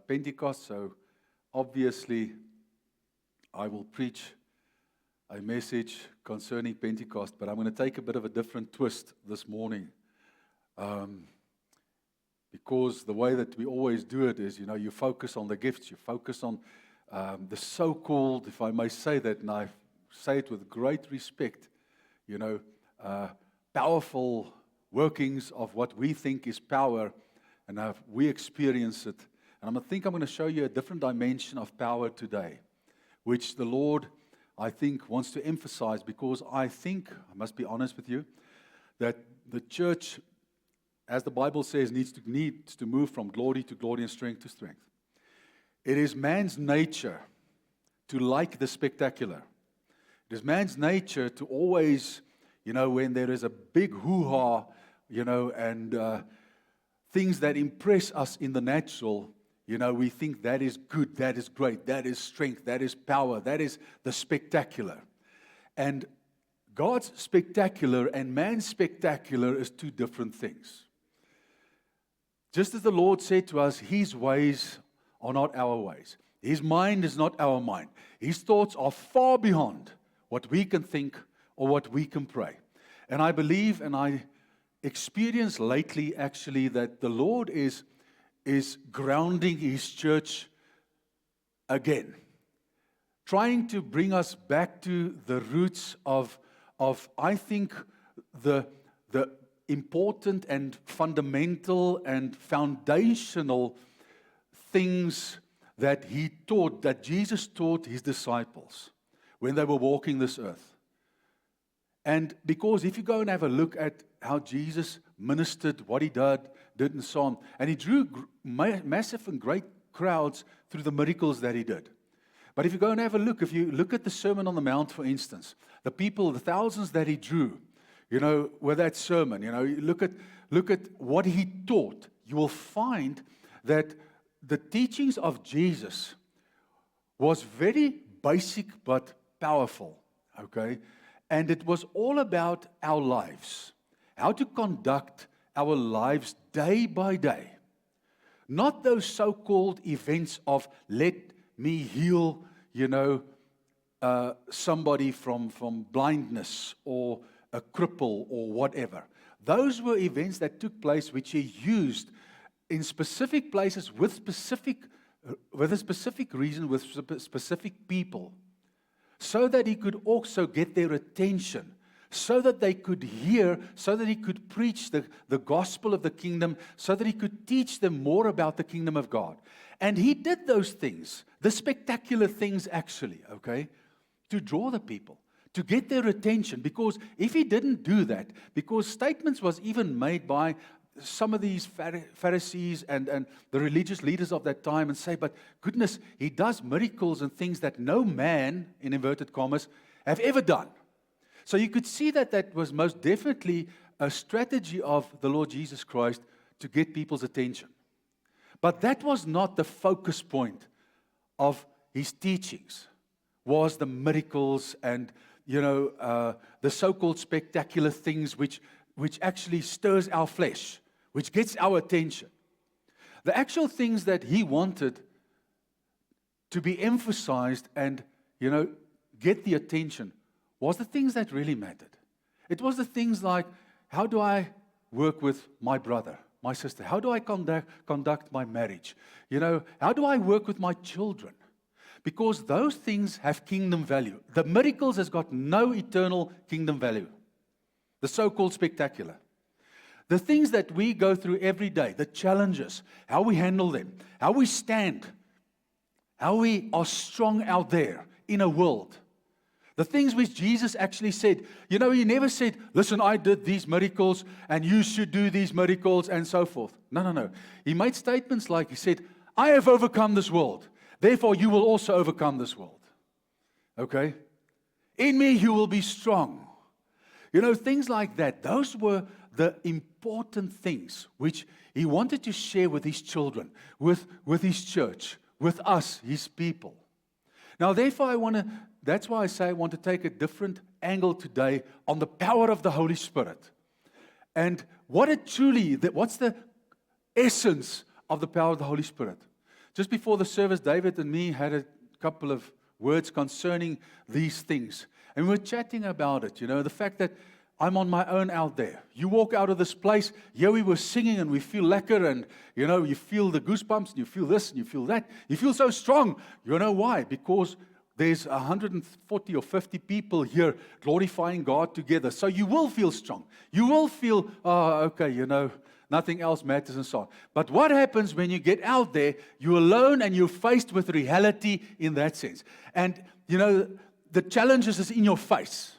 Pentecost, so obviously I will preach a message concerning Pentecost, but I'm going to take a bit of a different twist this morning. Because the way that we always do it is, you focus on the gifts, you focus on the so-called, if I may say that, and I say it with great respect, powerful workings of what we think is power, and we experience it. And I think I'm going to show you a different dimension of power today, which the Lord, I think, wants to emphasize, because I think, I must be honest with you, that the church, as the Bible says, needs to move from glory to glory and strength to strength. It is man's nature to like the spectacular. It is man's nature to always, when there is a big hoo-ha, and things that impress us in the natural, we think that is good, that is great, that is strength, that is power, that is the spectacular. And God's spectacular and man's spectacular is two different things. Just as the Lord said to us, His ways are not our ways. His mind is not our mind. His thoughts are far beyond what we can think or what we can pray. And I believe, and I experienced lately actually, that the Lord is grounding His church again, trying to bring us back to the roots of I think the important and fundamental and foundational things that He taught, that Jesus taught His disciples when they were walking this earth. And because if you go and have a look at how Jesus ministered, what He did and so on, and He drew massive and great crowds through the miracles that He did. But if you go and have a look, if you look at the Sermon on the Mount, for instance, the people, the thousands that He drew, with that sermon, look at what He taught, you will find that the teachings of Jesus was very basic but powerful, okay? And it was all about our lives, how to conduct our lives day by day. Not those so-called events of let me heal, somebody from blindness or a cripple or whatever. Those were events that took place which He used in specific places with a specific reason, with specific people, so that He could also get their attention, so that they could hear, so that He could preach the gospel of the kingdom, so that He could teach them more about the kingdom of God. And He did those things, the spectacular things actually, okay, to draw the people, to get their attention. Because if He didn't do that, because statements was even made by some of these Pharisees and the religious leaders of that time, and say, but goodness, He does miracles and things that no man, in inverted commas, have ever done. So you could see that was most definitely a strategy of the Lord Jesus Christ to get people's attention. But that was not the focus point of His teachings, was the miracles and, the so-called spectacular things which actually stirs our flesh, which gets our attention. The actual things that He wanted to be emphasized and, get the attention was the things that really mattered. It was the things like, how do I work with my brother, my sister? How do I conduct my marriage? How do I work with my children? Because those things have kingdom value. The miracles has got no eternal kingdom value. The so-called spectacular. The things that we go through every day, the challenges, how we handle them, how we stand, how we are strong out there in a world. The things which Jesus actually said, He never said, listen, I did these miracles and you should do these miracles and so forth. No. He made statements like, He said, I have overcome this world. Therefore, you will also overcome this world. Okay? In me, you will be strong. Things like that. Those were the important things which He wanted to share with His children, with His church, with us, His people. Now, therefore, that's why I say I want to take a different angle today on the power of the Holy Spirit. And what's the essence of the power of the Holy Spirit? Just before the service, David and me had a couple of words concerning these things. And we were chatting about it, the fact that I'm on my own out there. You walk out of this place, here we were singing and we feel lekker and, you feel the goosebumps and you feel this and you feel that. You feel so strong. You know why? Because there's 140 or 50 people here glorifying God together. So you will feel strong. You will feel, okay, nothing else matters and so on. But what happens when you get out there, you're alone and you're faced with reality in that sense. And, the challenges is in your face.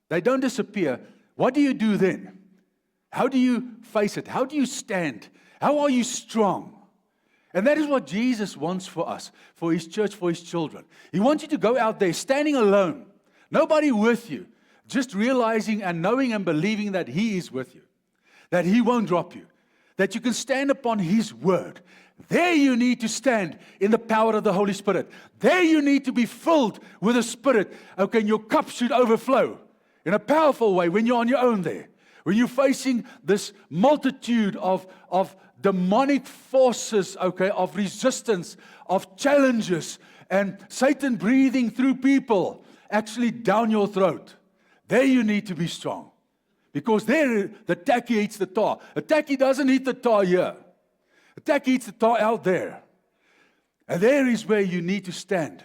They don't disappear. What do you do then? How do you face it? How do you stand? How are you strong? And that is what Jesus wants for us, for His church, for His children. He wants you to go out there standing alone, nobody with you, just realizing and knowing and believing that He is with you, that He won't drop you, that you can stand upon His word. There you need to stand in the power of the Holy Spirit. There you need to be filled with the Spirit. Okay, and your cup should overflow in a powerful way when you're on your own there. When you're facing this multitude of demonic forces, of resistance, of challenges, and Satan breathing through people actually down your throat. There you need to be strong. Because there, the tacky eats the tar. A tacky doesn't eat the tar here. A tacky eats the tar out there. And there is where you need to stand,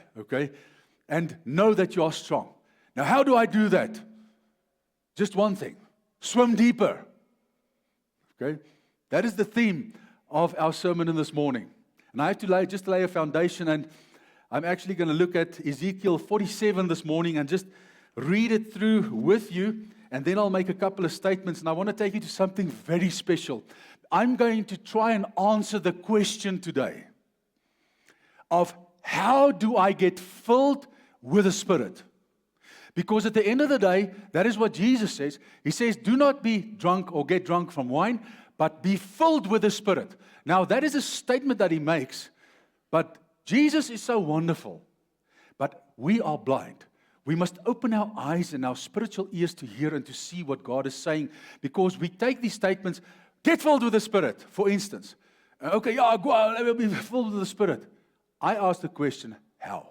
and know that you are strong. Now, how do I do that? Just one thing. Swim deeper. That is the theme of our sermon in this morning. And I have to lay a foundation, and I'm actually going to look at Ezekiel 47 this morning and just read it through with you, and then I'll make a couple of statements, and I want to take you to something very special. I'm going to try and answer the question today of how do I get filled with the Spirit? Because at the end of the day, that is what Jesus says. He says, do not be drunk or get drunk from wine, but be filled with the Spirit. Now, that is a statement that He makes, but Jesus is so wonderful. But we are blind. We must open our eyes and our spiritual ears to hear and to see what God is saying, because we take these statements, get filled with the Spirit, for instance. Go out, let me be filled with the Spirit. I ask the question, how?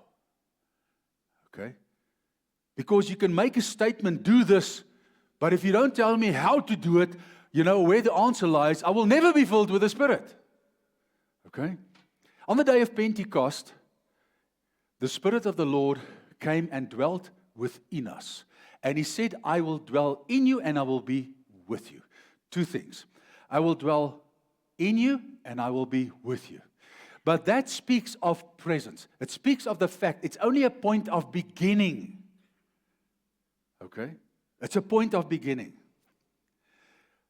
Because you can make a statement, do this, but if you don't tell me how to do it, where the answer lies, I will never be filled with the Spirit. On the day of Pentecost, the Spirit of the Lord came and dwelt within us. And He said, I will dwell in you and I will be with you. Two things. I will dwell in you and I will be with you. But that speaks of presence. It speaks of the fact it's only a point of beginning. It's a point of beginning.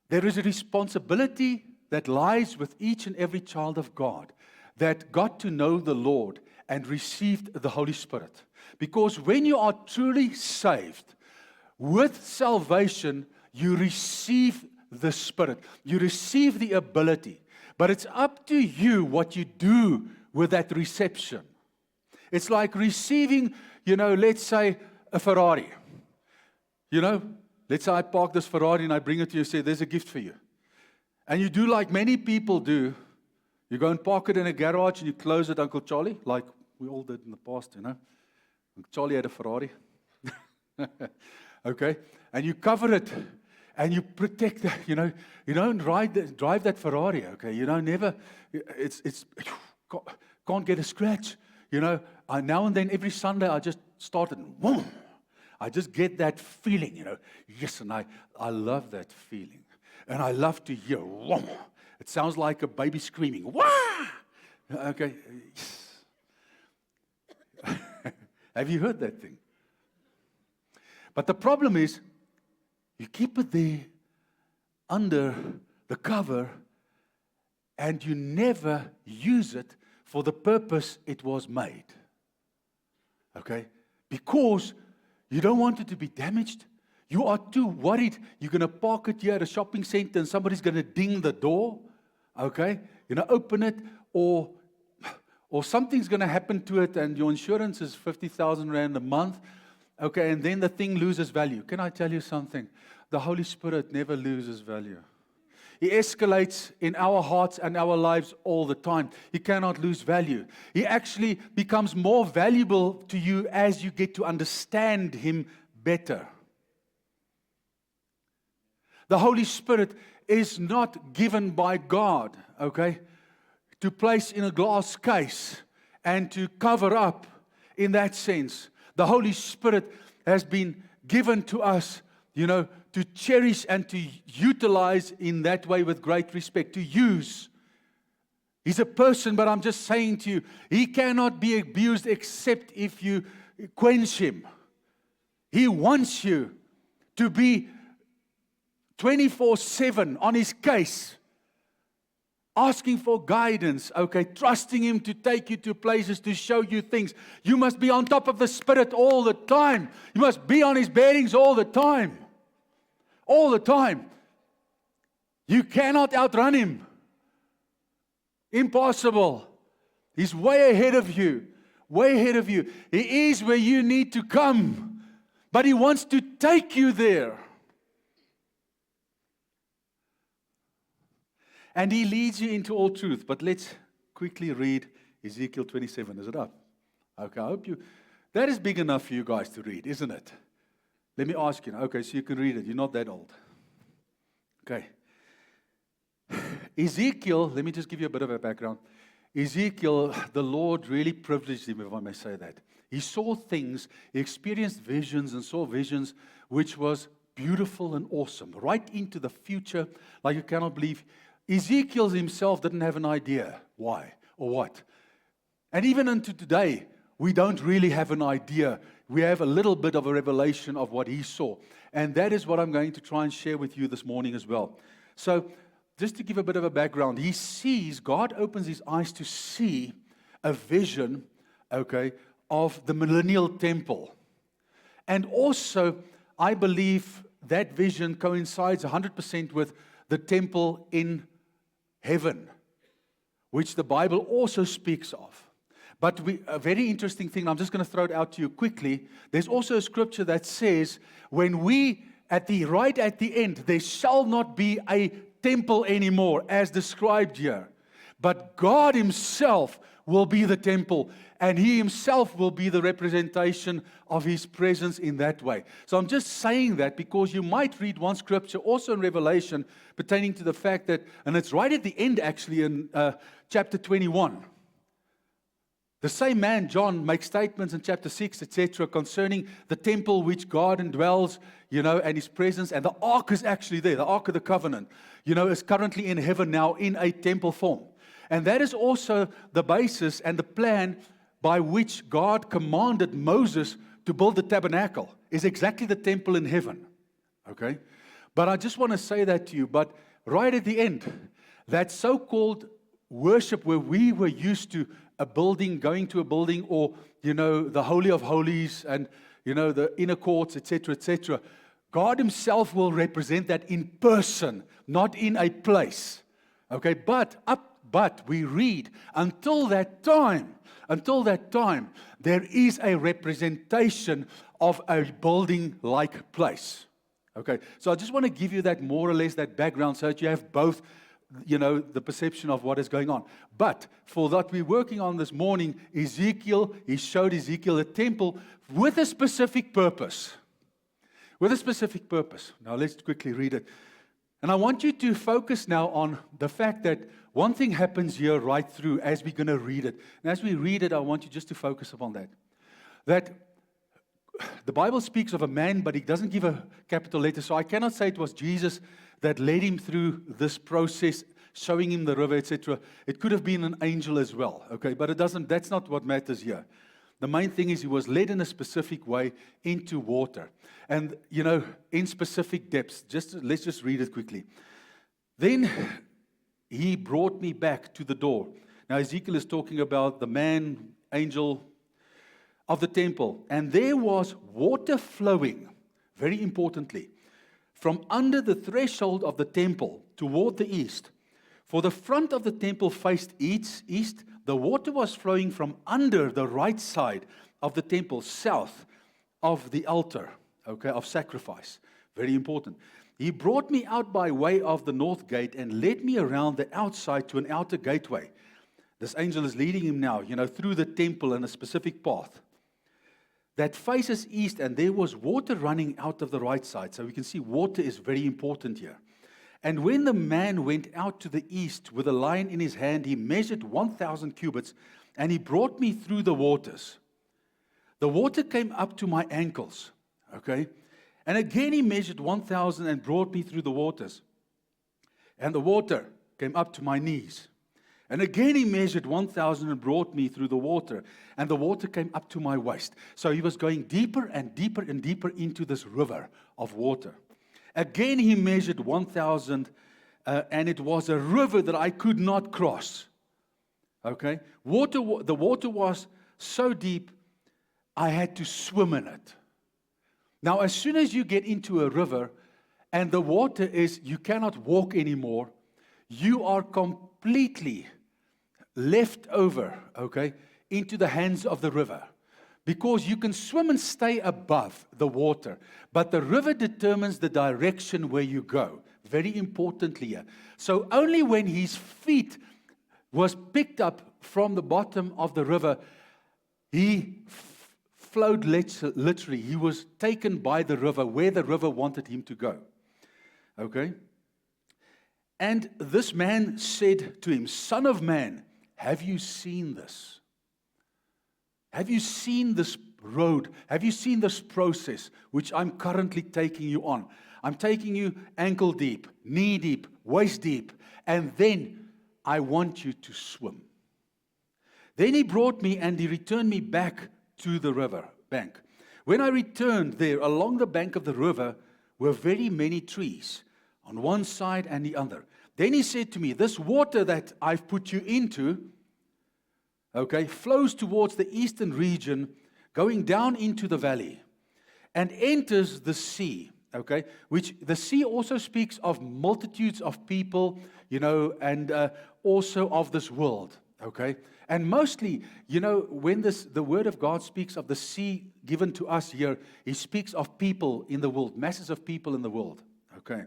There is a responsibility that lies with each and every child of God that got to know the Lord and received the Holy Spirit. Because when you are truly saved, with salvation, you receive the Spirit. You receive the ability. But it's up to you what you do with that reception. It's like receiving, let's say, a Ferrari. Let's say I park this Ferrari and I bring it to you and say, there's a gift for you. And you do like many people do. You go and park it in a garage and you close it, Uncle Charlie, like we all did in the past, Uncle Charlie had a Ferrari. And you cover it and you protect that, you don't drive that Ferrari, You don't never, it's can't get a scratch. Now and then, every Sunday, I just start it, boom. I just get that feeling, Yes, and I love that feeling. And I love to hear, whoa. It sounds like a baby screaming, wah! Yes. Have you heard that thing? But the problem is, you keep it there under the cover, and you never use it for the purpose it was made. Because you don't want it to be damaged. You are too worried. You're going to park it here at a shopping center and somebody's going to ding the door. Open it, or something's going to happen to it and your insurance is 50,000 Rand a month. And then the thing loses value. Can I tell you something? The Holy Spirit never loses value. He escalates in our hearts and our lives all the time. He cannot lose value. He actually becomes more valuable to you as you get to understand Him better. The Holy Spirit is not given by God, okay, to place in a glass case and to cover up in that sense. The Holy Spirit has been given to us, to cherish and to utilize in that way with great respect, to use. He's a person, but I'm just saying to you, He cannot be abused except if you quench Him. He wants you to be 24/7 on His case, asking for guidance, okay, trusting Him to take you to places, to show you things. You must be on top of the Spirit all the time. You must be on His bearings all the time. All the time. You cannot outrun Him. Impossible. He's way ahead of you. Way ahead of you. He is where you need to come. But He wants to take you there. And He leads you into all truth. But let's quickly read Ezekiel 27. Is it up? Okay, I hope that is big enough for you guys to read, isn't it? Let me ask you. Okay, so you can read it. You're not that old. Okay. Ezekiel, let me just give you a bit of a background. Ezekiel, the Lord really privileged him, if I may say that. He saw things, he experienced visions and saw visions which was beautiful and awesome, right into the future, like you cannot believe. Ezekiel himself didn't have an idea why or what. And even unto today, we don't really have an idea. We have a little bit of a revelation of what he saw. And that is what I'm going to try and share with you this morning as well. So, just to give a bit of a background, he sees, God opens his eyes to see a vision, okay, of the millennial temple. And also, I believe that vision coincides 100% with the temple in heaven, which the Bible also speaks of. But a very interesting thing, I'm just going to throw it out to you quickly. There's also a scripture that says, when we, right at the end, there shall not be a temple anymore, as described here. But God himself will be the temple, and he himself will be the representation of his presence in that way. So I'm just saying that because you might read one scripture also in Revelation pertaining to the fact that, and it's right at the end actually in chapter 21. The same man, John, makes statements in chapter 6, etc., concerning the temple which God indwells, and his presence. And the ark is actually there. The ark of the covenant, is currently in heaven now in a temple form. And that is also the basis and the plan by which God commanded Moses to build the tabernacle, is exactly the temple in heaven. Okay? But I just want to say that to you. But right at the end, that so-called worship where we were used to a building, going to a building, or, the Holy of Holies and, the inner courts, etc., etc. God himself will represent that in person, not in a place. Okay, but we read, until that time, there is a representation of a building-like place. Okay, so I just want to give you that more or less that background so that you have both the perception of what is going on. But for that we're working on this morning, he showed Ezekiel a temple with a specific purpose. With a specific purpose. Now let's quickly read it. And I want you to focus now on the fact that one thing happens here right through as we're going to read it. And as we read it, I want you just to focus upon that. That the Bible speaks of a man, but he doesn't give a capital letter. So I cannot say it was Jesus that led him through this process, showing him the river, etc. It could have been an angel as well, okay? But it doesn't. That's not what matters here. The main thing is he was led in a specific way into water. And, in specific depths. Let's just read it quickly. Then he brought me back to the door. Now Ezekiel is talking about the man, angel of the temple. And there was water flowing, very importantly, from under the threshold of the temple toward the east. For the front of the temple faced east. The water was flowing from under the right side of the temple, south of the altar, okay, of sacrifice. Very important. He brought me out by way of the north gate and led me around the outside to an outer gateway. This angel is leading him now, through the temple in a specific path that faces east, and there was water running out of the right side. So we can see water is very important here. And when the man went out to the east with a line in his hand, he measured 1,000 cubits, and he brought me through the waters. The water came up to my ankles, okay? And again he measured 1,000 and brought me through the waters. And the water came up to my knees. And again he measured 1,000 and brought me through the water. And the water came up to my waist. So he was going deeper and deeper and deeper into this river of water. Again he measured 1,000, and it was a river that I could not cross. Okay? The water was so deep, I had to swim in it. Now, as soon as you get into a river, and the water is, you cannot walk anymore, you are completely left over, okay, into the hands of the river. Because you can swim and stay above the water, but the river determines the direction where you go. Very importantly here. So only when his feet was picked up from the bottom of the river, he flowed literally. He was taken by the river where the river wanted him to go. Okay? And this man said to him, Son of man, have you seen this? Have you seen this road? Have you seen this process which I'm currently taking you on? I'm taking you ankle deep, knee deep, waist deep, and then I want you to swim. Then he brought me and he returned me back to the river bank. When I returned there, along the bank of the river were very many trees on one side and the other. Then he said to me, this water that I've put you into, okay, flows towards the eastern region, going down into the valley, and enters the sea, okay, which the sea also speaks of multitudes of people, and also of this world, okay. And mostly, when the Word of God speaks of the sea given to us here, He speaks of people in the world, masses of people in the world, okay.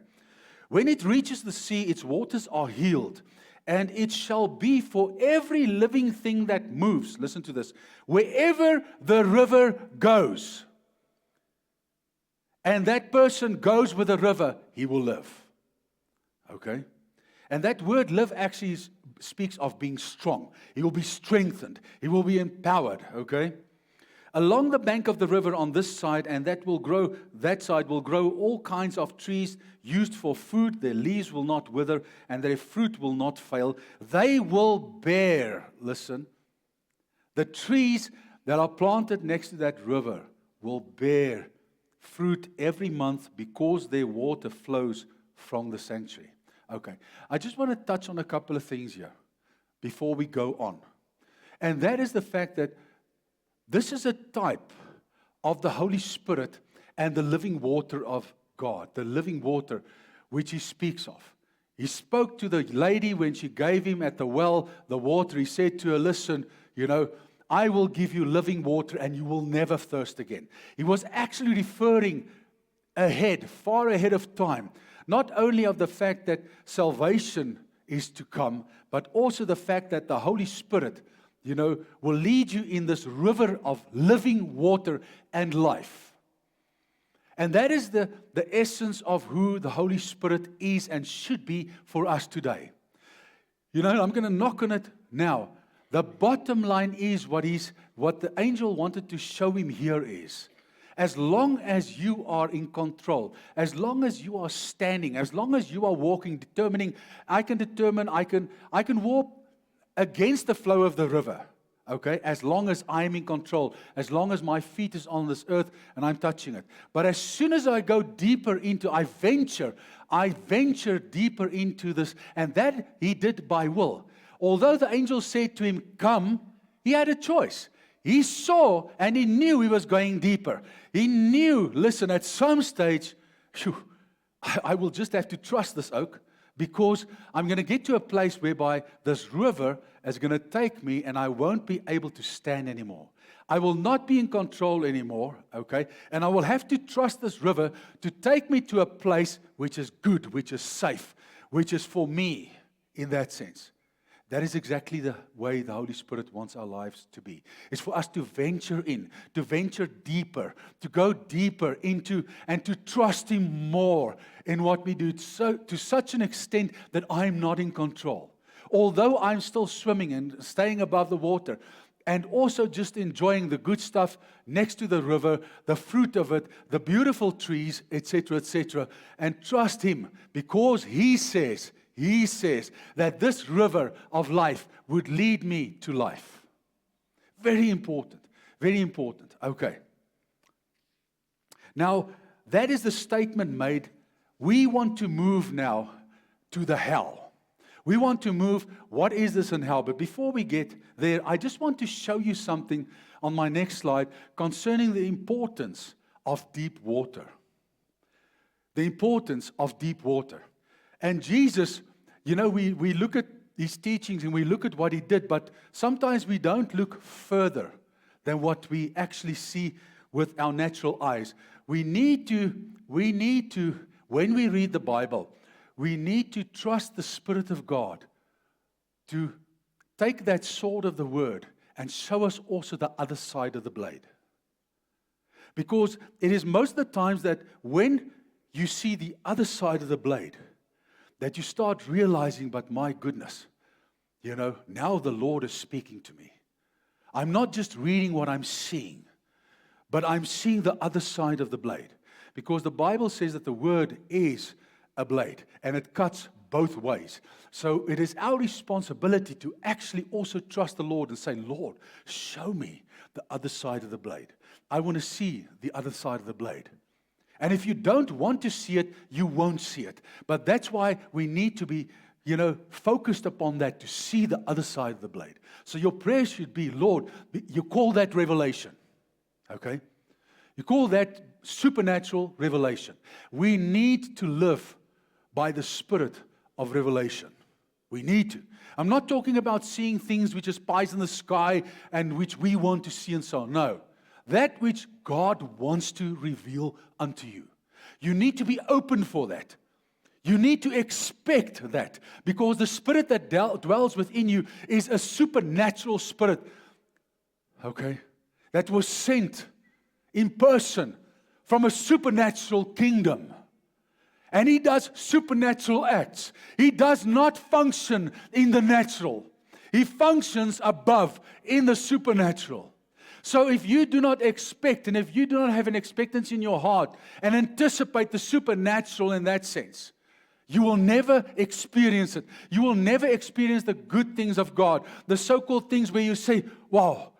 When it reaches the sea, its waters are healed, and it shall be for every living thing that moves. Listen to this. Wherever the river goes, and that person goes with the river, he will live. Okay? And that word live actually speaks of being strong. He will be strengthened. He will be empowered. Okay? Along the bank of the river on this side, and that side will grow all kinds of trees used for food. Their leaves will not wither, and their fruit will not fail. They will bear, listen, the trees that are planted next to that river will bear fruit every month because their water flows from the sanctuary. Okay, I just want to touch on a couple of things here before we go on. And that is the fact that this is a type of the Holy Spirit and the living water of God, the living water which He speaks of. He spoke to the lady when she gave Him at the well the water. He said to her, listen, I will give you living water and you will never thirst again. He was actually referring ahead, far ahead of time, not only of the fact that salvation is to come, but also the fact that the Holy Spirit will lead you in this river of living water and life. And that is the essence of who the Holy Spirit is and should be for us today. I'm going to knock on it now. The bottom line is what the angel wanted to show him here is, as long as you are in control, as long as you are standing, as long as you are walking, I can walk against the flow of the river, okay, as long as I'm in control, as long as my feet is on this earth and I'm touching it. But as soon as I go deeper I venture deeper into this, and that he did by will. Although the angel said to him, come, he had a choice. He saw and he knew he was going deeper. He knew, listen, at some stage, I will just have to trust this oak, because I'm going to get to a place whereby this river is going to take me and I won't be able to stand anymore. I will not be in control anymore, okay? And I will have to trust this river to take me to a place which is good, which is safe, which is for me in that sense. That is exactly the way the Holy Spirit wants our lives to be. It's for us to venture in, to venture deeper, to go deeper into and to trust Him more in what we do, so to such an extent that I'm not in control. Although I'm still swimming and staying above the water, and also just enjoying the good stuff next to the river, the fruit of it, the beautiful trees, etc., and trust Him because He says that this river of life would lead me to life. Very important, very important. Okay. Now, that is the statement made. We want to move now to the hell. We want to move, what is this in hell? But before we get there, I just want to show you something on my next slide concerning the importance of deep water. The importance of deep water. And Jesus, we look at His teachings and we look at what He did, but sometimes we don't look further than what we actually see with our natural eyes. We need to, when we read the Bible, we need to trust the Spirit of God to take that sword of the Word and show us also the other side of the blade. Because it is most of the times that when you see the other side of the blade, that you start realizing, but my goodness, now the Lord is speaking to me. I'm not just reading what I'm seeing, but I'm seeing the other side of the blade. Because the Bible says that the Word is a blade, and it cuts both ways. So it is our responsibility to actually also trust the Lord and say, Lord, show me the other side of the blade. I want to see the other side of the blade. And if you don't want to see it, you won't see it. But that's why we need to be, focused upon that, to see the other side of the blade. So your prayer should be, Lord, you call that revelation. Okay? You call that supernatural revelation. We need to live by the Spirit of revelation. We need to. I'm not talking about seeing things which is pies in the sky and which we want to see and so on. No. That which God wants to reveal unto you. You need to be open for that. You need to expect that. Because the Spirit that dwells within you is a supernatural Spirit. Okay? That was sent in person from a supernatural kingdom. And He does supernatural acts. He does not function in the natural. He functions above in the supernatural. So if you do not expect, and if you do not have an expectancy in your heart and anticipate the supernatural in that sense, you will never experience it. You will never experience the good things of God. The so-called things where you say, wow,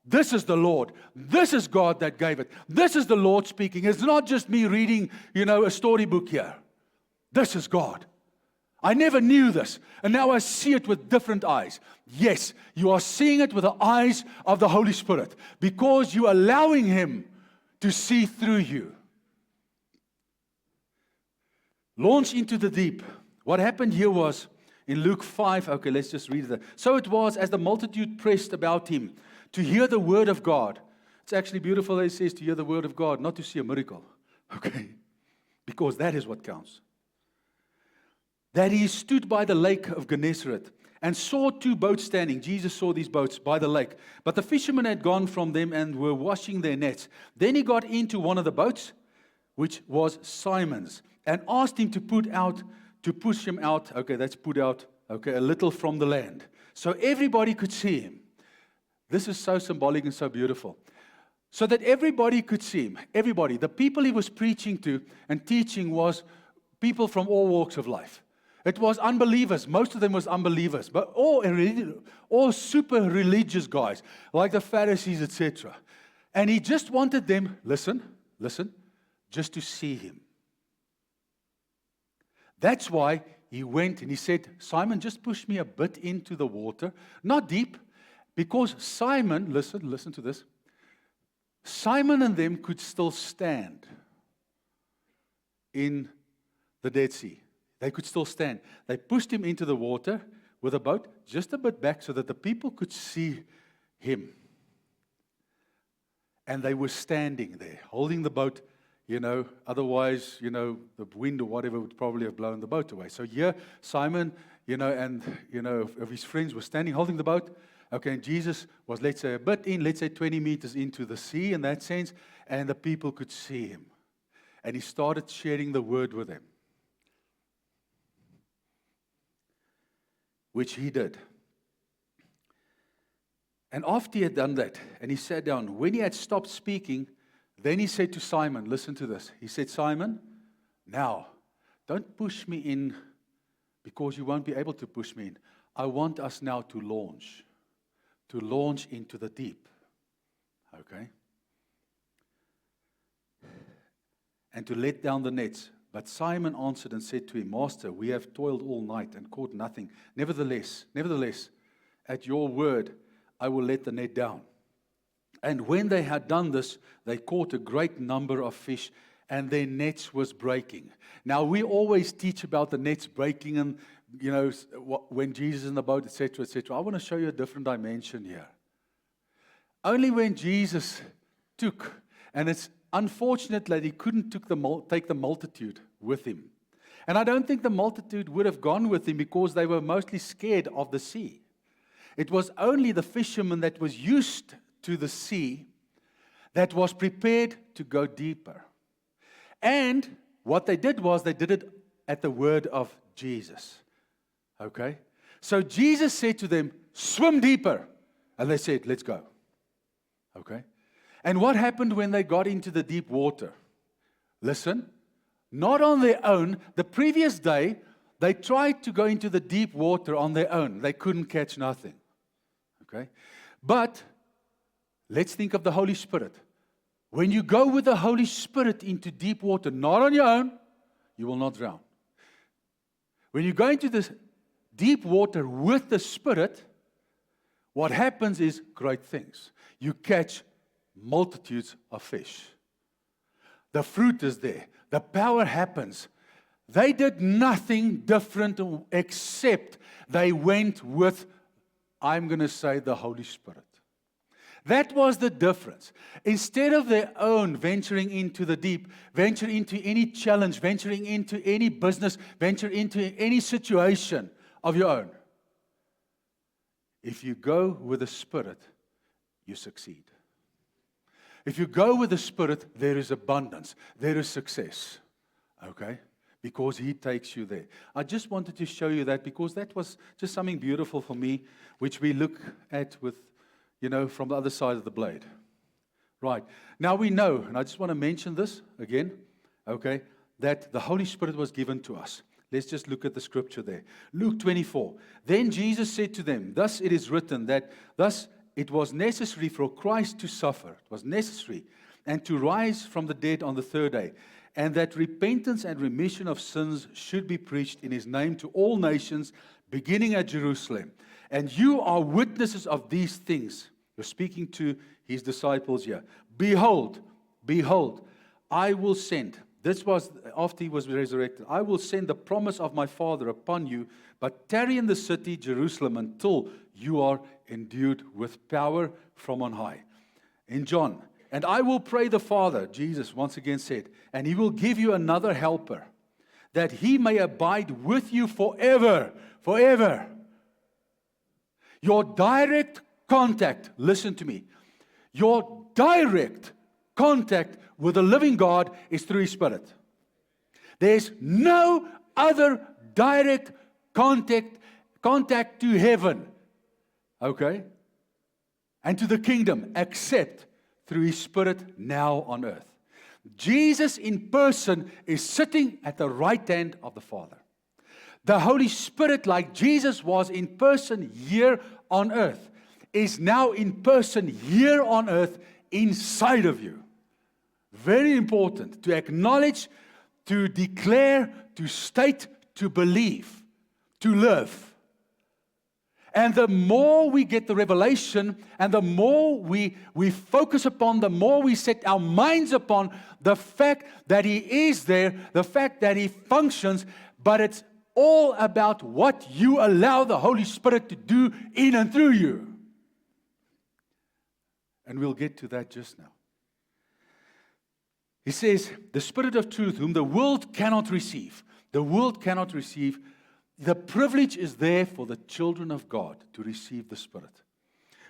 this is the Lord. This is God that gave it. This is the Lord speaking. It's not just me reading, a storybook here. This is God. I never knew this, and now I see it with different eyes. Yes, you are seeing it with the eyes of the Holy Spirit because you're allowing Him to see through you. Launch into the deep. What happened here was in Luke 5. Okay, let's just read that. So it was as the multitude pressed about Him to hear the word of God. It's actually beautiful that He says to hear the word of God, not to see a miracle. Okay? Because that is what counts. That He stood by the lake of Gennesaret and saw two boats standing. Jesus saw these boats by the lake. But the fishermen had gone from them and were washing their nets. Then He got into one of the boats, which was Simon's, and asked him to push him out. Okay, that's put out, a little from the land. So everybody could see Him. This is so symbolic and so beautiful. So that everybody could see Him. Everybody. The people He was preaching to and teaching was people from all walks of life. It was unbelievers. Most of them was unbelievers. But all super religious guys, like the Pharisees, etc. And He just wanted them, listen, just to see Him. That's why He went and He said, Simon, just push me a bit into the water. Not deep. Because Simon, listen to this. Simon and them could still stand in the Dead Sea. They could still stand. They pushed him into the water with a boat just a bit back so that the people could see him. And they were standing there, holding the boat, otherwise, the wind or whatever would probably have blown the boat away. So here, Simon, and, of his friends were standing, holding the boat. Okay, and Jesus was, let's say, a bit in, let's say 20 meters into the sea in that sense, and the people could see him. And he started sharing the word with them, which he did. And after he had done that, and he sat down, when he had stopped speaking, then he said to Simon, listen to this. He said, Simon, now, don't push me in because you won't be able to push me in. I want us now to launch into the deep. Okay? And to let down the nets. But Simon answered and said to him, Master, we have toiled all night and caught nothing. Nevertheless, at your word, I will let the net down. And when they had done this, they caught a great number of fish, and their nets was breaking. Now, we always teach about the nets breaking and, when Jesus is in the boat, etc., etc. I want to show you a different dimension here. Only when Jesus took, and it's unfortunate that he couldn't take the multitude with him. And I don't think the multitude would have gone with him because they were mostly scared of the sea. It was only the fisherman that was used to the sea that was prepared to go deeper. And what they did was they did it at the word of Jesus. Okay? So Jesus said to them, swim deeper. And they said, let's go. Okay? And what happened when they got into the deep water? Listen, not on their own. The previous day, they tried to go into the deep water on their own. They couldn't catch nothing. Okay? But let's think of the Holy Spirit. When you go with the Holy Spirit into deep water, not on your own, you will not drown. When you go into this deep water with the Spirit, what happens is great things. You catch multitudes of fish. The fruit is there. The power happens. They did nothing different except they went with, I'm going to say, the Holy Spirit. That was the difference. Instead of their own venturing into the deep, venture into any challenge, venturing into any business, venture into any situation of your own. If you go with the Spirit, you succeed. If you go with the Spirit, there is abundance. There is success. Okay? Because He takes you there. I just wanted to show you that because that was just something beautiful for me, which we look at with, from the other side of the blade. Right. Now we know, and I just want to mention this again, okay, that the Holy Spirit was given to us. Let's just look at the scripture there. Luke 24. Then Jesus said to them, thus it is written that thus it was necessary for Christ to suffer. It was necessary. And to rise from the dead on the third day. And that repentance and remission of sins should be preached in His name to all nations, beginning at Jerusalem. And you are witnesses of these things. You're speaking to His disciples here. Behold, I will send. This was after He was resurrected. I will send the promise of my Father upon you, but tarry in the city, Jerusalem, until you are endued with power from on high. In John, and I will pray the Father, Jesus once again said, and He will give you another helper, that He may abide with you forever. Forever. Your direct contact, listen to me, your direct contact with the living God is through His Spirit. There's no other direct contact to heaven, okay, and to the kingdom except through His Spirit now on earth. Jesus in person is sitting at the right hand of the Father. The Holy Spirit, like Jesus was in person here on earth, is now in person here on earth inside of you. Very important to acknowledge, to declare, to state, to believe, to live. And the more we get the revelation and the more we focus upon, the more we set our minds upon the fact that He is there, the fact that He functions, but it's all about what you allow the Holy Spirit to do in and through you. And we'll get to that just now. He says, the Spirit of truth, whom the world cannot receive. The world cannot receive. The privilege is there for the children of God to receive the Spirit.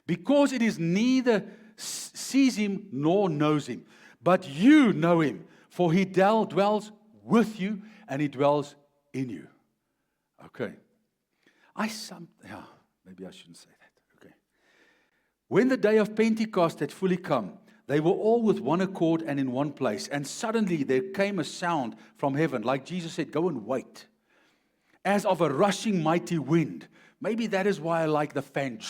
Because it is neither sees Him nor knows Him. But you know Him, for He dwells with you and He dwells in you. Okay. Maybe I shouldn't say that. Okay. When the day of Pentecost had fully come, they were all with one accord and in one place. And suddenly there came a sound from heaven, like Jesus said, go and wait, as of a rushing mighty wind. Maybe that is why I like the fan,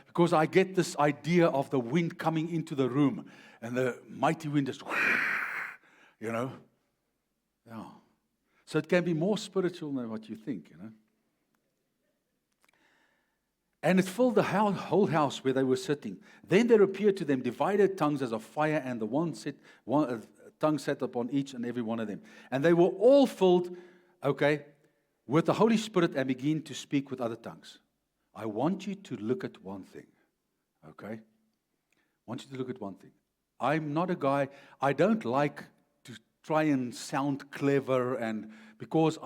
because I get this idea of the wind coming into the room and the mighty wind is, Yeah. So it can be more spiritual than what you think, And it filled the whole house where they were sitting. Then there appeared to them divided tongues as of fire, and the tongue sat upon each and every one of them. And they were all filled, with the Holy Spirit and began to speak with other tongues. I want you to look at one thing, okay? I want you to look at one thing. I'm not a guy, I don't like to try and sound clever, and because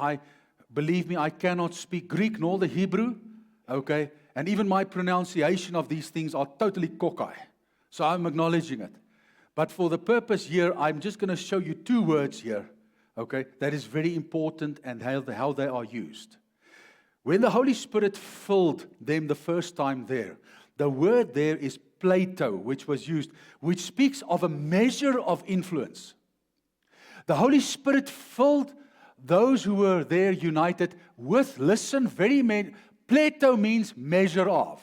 believe me, I cannot speak Greek nor the Hebrew, okay? And even my pronunciation of these things are totally cockeye. So I'm acknowledging it. But for the purpose here, I'm just going to show you two words here, okay? That is very important and how they are used. When the Holy Spirit filled them the first time there, the word there is Plato, which was used, which speaks of a measure of influence. The Holy Spirit filled those who were there united with, listen, Plato means measure of,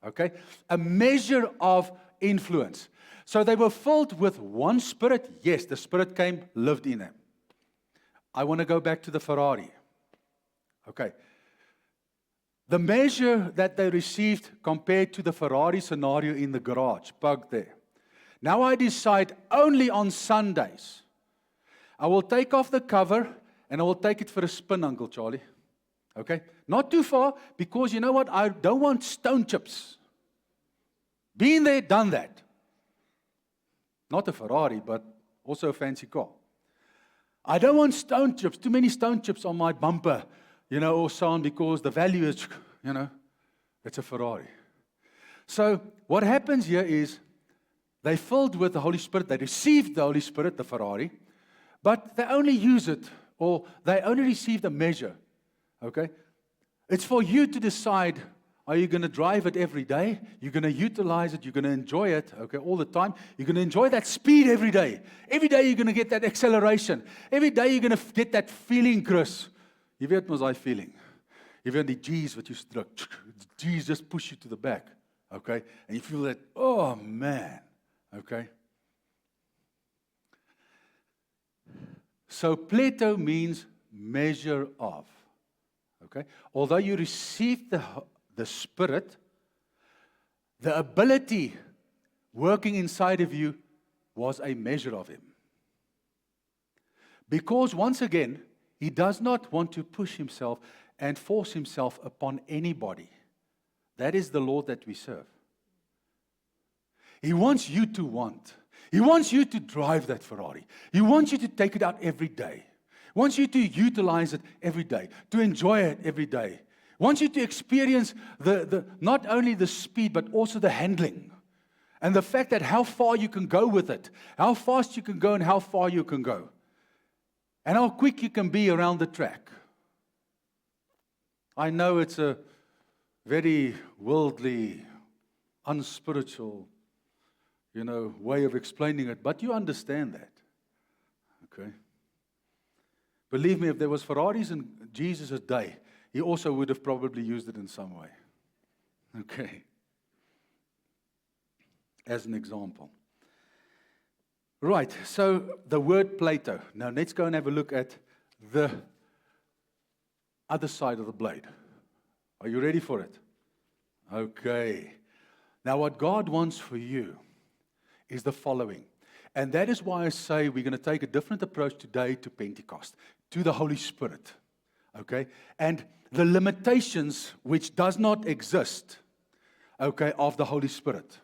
okay? A measure of influence. So they were filled with one Spirit. Yes, the Spirit came, lived in them. I want to go back to the Ferrari. Okay. The measure that they received compared to the Ferrari scenario in the garage, parked there. Now I decide only on Sundays, I will take off the cover and I will take it for a spin, Uncle Charlie. Okay? Not too far, because you know what? I don't want stone chips. Been there, done that. Not a Ferrari, but also a fancy car. I don't want stone chips, too many stone chips on my bumper, or so on, because the value is, it's a Ferrari. So what happens here is they filled with the Holy Spirit, they received the Holy Spirit, the Ferrari, but they only use it, or they only receive the measure. Okay? It's for you to decide, are you going to drive it every day? You're going to utilize it, you're going to enjoy it, okay, all the time. You're going to enjoy that speed every day. Every day you're going to get that acceleration. Every day you're going to get that feeling, Chris. Jy weet mos daai feeling. Jy weet die G's wat jy druk. G's just push you to the back, okay? And you feel that, oh man, okay? So Plato means measure of. Okay? Although you received the Spirit, the ability working inside of you was a measure of Him. Because once again, He does not want to push Himself and force Himself upon anybody. That is the Lord that we serve. He wants you to want. He wants you to drive that Ferrari. He wants you to take it out every day. He wants you to utilize it every day, to enjoy it every day. He wants you to experience not only the speed, but also the handling. And the fact that how far you can go with it, how fast you can go and how far you can go. And how quick you can be around the track. I know it's a very worldly, unspiritual, way of explaining it, but you understand that. Okay? Believe me, if there was Ferraris in Jesus' day, He also would have probably used it in some way. Okay? As an example. Right, so the word Plato. Now let's go and have a look at the other side of the blade. Are you ready for it? Okay. Now what God wants for you is the following. And that is why I say we're going to take a different approach today to Pentecost, to the Holy Spirit. Okay? And the limitations which does not exist, okay, of the Holy Spirit.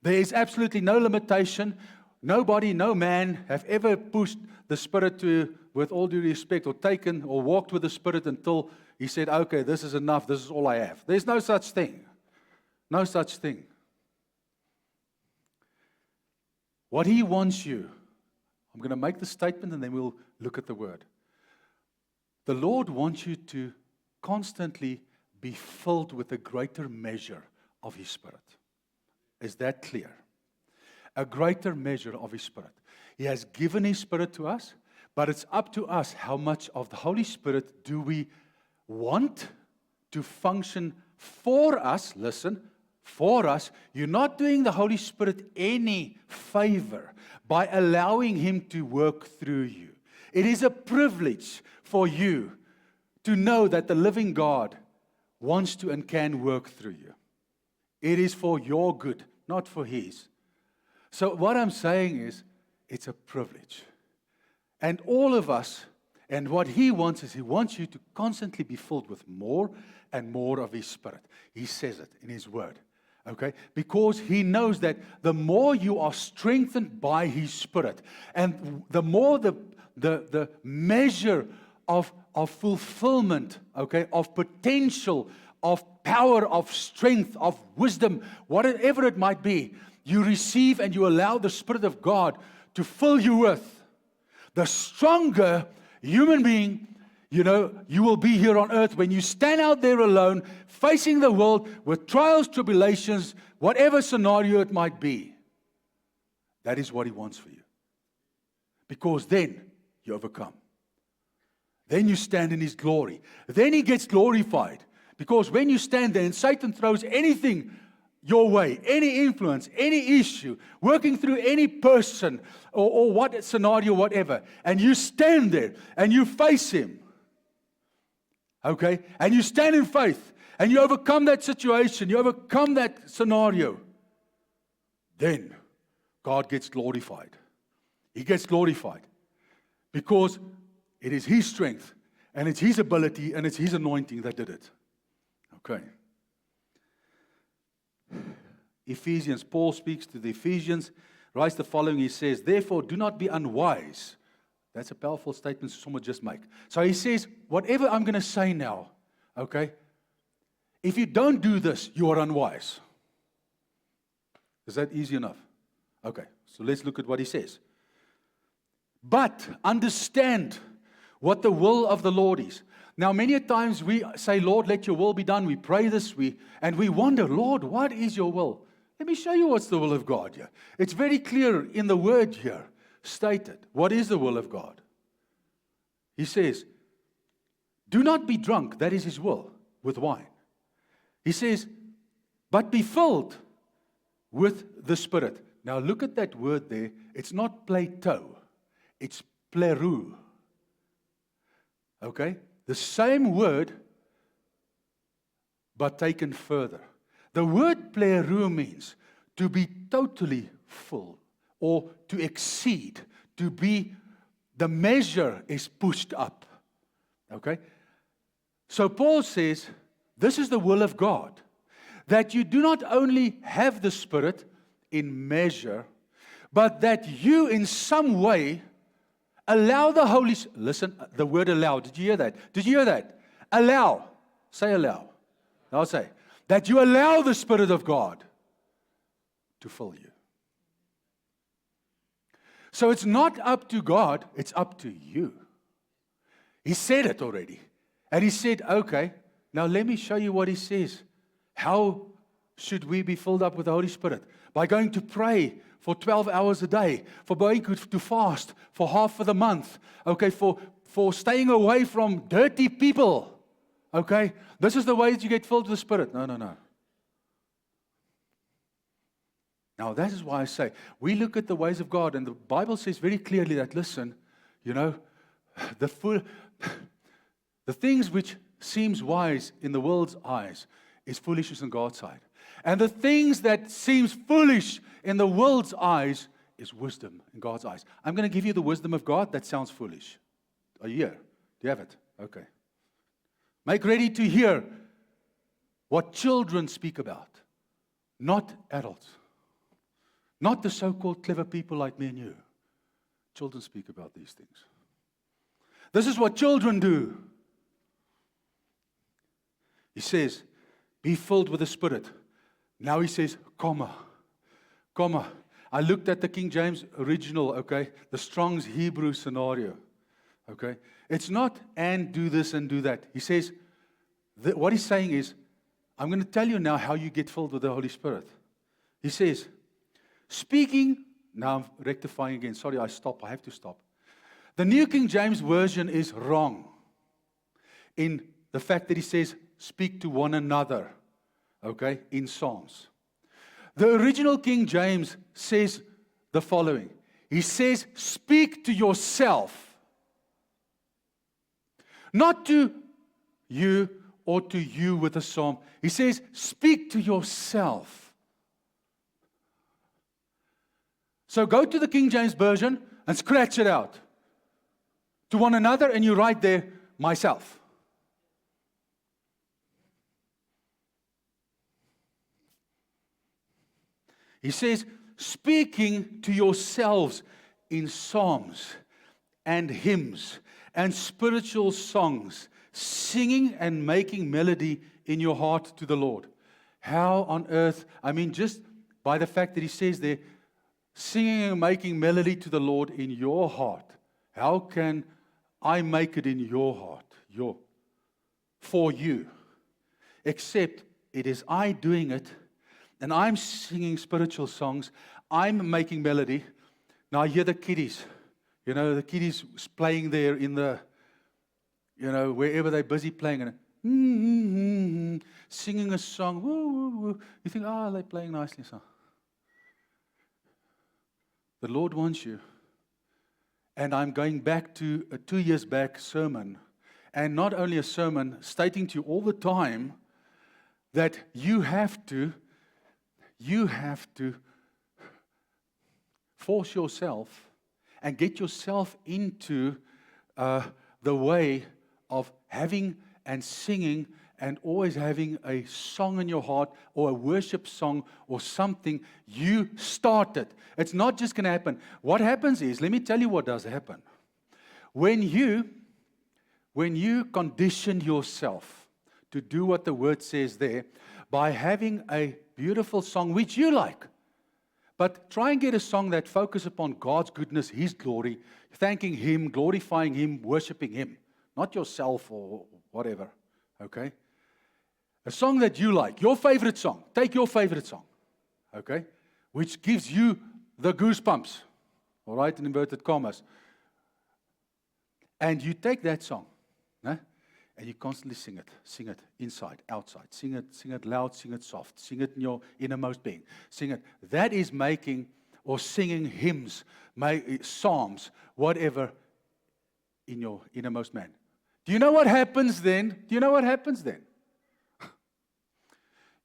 There is absolutely no limitation. Nobody, no man have ever pushed the Spirit to, with all due respect, or taken or walked with the Spirit until he said, okay, this is enough, this is all I have. There's no such thing. No such thing. What he wants you, I'm going to make the statement and then we'll look at the word. The Lord wants you to constantly be filled with a greater measure of His Spirit. Is that clear? A greater measure of His Spirit. He has given His Spirit to us, but it's up to us how much of the Holy Spirit do we want to function for us. Listen, for us. You're not doing the Holy Spirit any favor by allowing Him to work through you. It is a privilege for you to know that the living God wants to and can work through you. It is for your good, not for His. So what I'm saying is, it's a privilege. And all of us, and what He wants is He wants you to constantly be filled with more and more of His Spirit. He says it in His Word. Okay? Because He knows that the more you are strengthened by His Spirit, and the more the measure of fulfillment, okay, of potential, of power, of strength, of wisdom, whatever it might be, you receive and you allow the Spirit of God to fill you with, the stronger human being, you will be here on earth when you stand out there alone, facing the world with trials, tribulations, whatever scenario it might be. That is what He wants for you. Because then you overcome. Then you stand in His glory. Then He gets glorified. Because when you stand there and Satan throws anything your way, any influence, any issue, working through any person or what scenario, whatever, and you stand there and you face him, okay, and you stand in faith and you overcome that situation, you overcome that scenario, then God gets glorified. He gets glorified because it is His strength and it's His ability and it's His anointing that did it. Okay. Ephesians, Paul speaks to the Ephesians, writes the following, he says, therefore do not be unwise. That's a powerful statement someone just make. So he says, whatever I'm going to say now, okay, if you don't do this, you are unwise. Is that easy enough? Okay, so let's look at what he says. But understand what the will of the Lord is. Now, many times we say, Lord, let your will be done. We pray this, and we wonder, Lord, what is your will? Let me show you what's the will of God here. It's very clear in the word here, stated. What is the will of God? He says, do not be drunk, that is His will, with wine. He says, but be filled with the Spirit. Now, look at that word there. It's not Plato. It's plerou. Okay? The same word, but taken further. The word plerou means to be totally full or to exceed, to be, the measure is pushed up. Okay? So Paul says, this is the will of God, that you do not only have the Spirit in measure, but that you in some way allow the Holy Spirit. Listen, the word allow. Did you hear that? Did you hear that? Allow. Say allow. I'll say. That you allow the Spirit of God to fill you. So it's not up to God, it's up to you. He said it already. And He said, okay, now let me show you what He says. How should we be filled up with the Holy Spirit? By going to pray for 12 hours a day, for going to fast for half of the month, okay, for staying away from dirty people, okay? This is the way that you get filled with the Spirit. No. Now, that is why I say, we look at the ways of God, and the Bible says very clearly that, listen, the things which seems wise in the world's eyes is foolishness in God's sight. And the things that seems foolish in the world's eyes is wisdom in God's eyes. I'm going to give you the wisdom of God that sounds foolish. Are you here? Do you have it? Okay. Make ready to hear what children speak about, not adults. Not the so-called clever people like me and you. Children speak about these things. This is what children do. He says, be filled with the Spirit. Now he says, comma. I looked at the King James original, okay? The Strong's Hebrew scenario, okay? It's not, and do this and do that. He says, what he's saying is, I'm going to tell you now how you get filled with the Holy Spirit. He says, speaking, now I'm rectifying again. Sorry, I have to stop. The New King James Version is wrong in the fact that he says, speak to one another, okay, in Psalms. The original King James says the following. He says, speak to yourself. Not to you or to you with a psalm. He says, speak to yourself. So go to the King James Version and scratch it out. To one another, and you write there, myself. He says, speaking to yourselves in psalms and hymns and spiritual songs, singing and making melody in your heart to the Lord. How on earth, just by the fact that he says there, singing and making melody to the Lord in your heart, how can I make it in your heart, for you? Except it is I doing it, and I'm singing spiritual songs, I'm making melody. Now I hear the kiddies, the kiddies playing there in the, wherever they're busy playing, and singing a song, woo, woo, woo. You think, they're playing nicely. So the Lord wants you. And I'm going back to a 2 years back sermon, and not only a sermon, stating to you all the time that you have to force yourself and get yourself into the way of having and singing and always having a song in your heart or a worship song or something. You start it. It's not just going to happen. What happens is, let me tell you what does happen. When you condition yourself to do what the word says there, by having a beautiful song which you like, but try and get a song that focuses upon God's goodness, His glory, thanking Him, glorifying Him, worshiping Him, not yourself or whatever, okay? A song that you like, your favorite song. Take your favorite song, okay? Which gives you the goosebumps, all right, in inverted commas. And you take that song, and you constantly sing it inside, outside. Sing it loud, sing it soft, sing it in your innermost being. Sing it. That is making or singing hymns, psalms, whatever, in your innermost man. Do you know what happens then?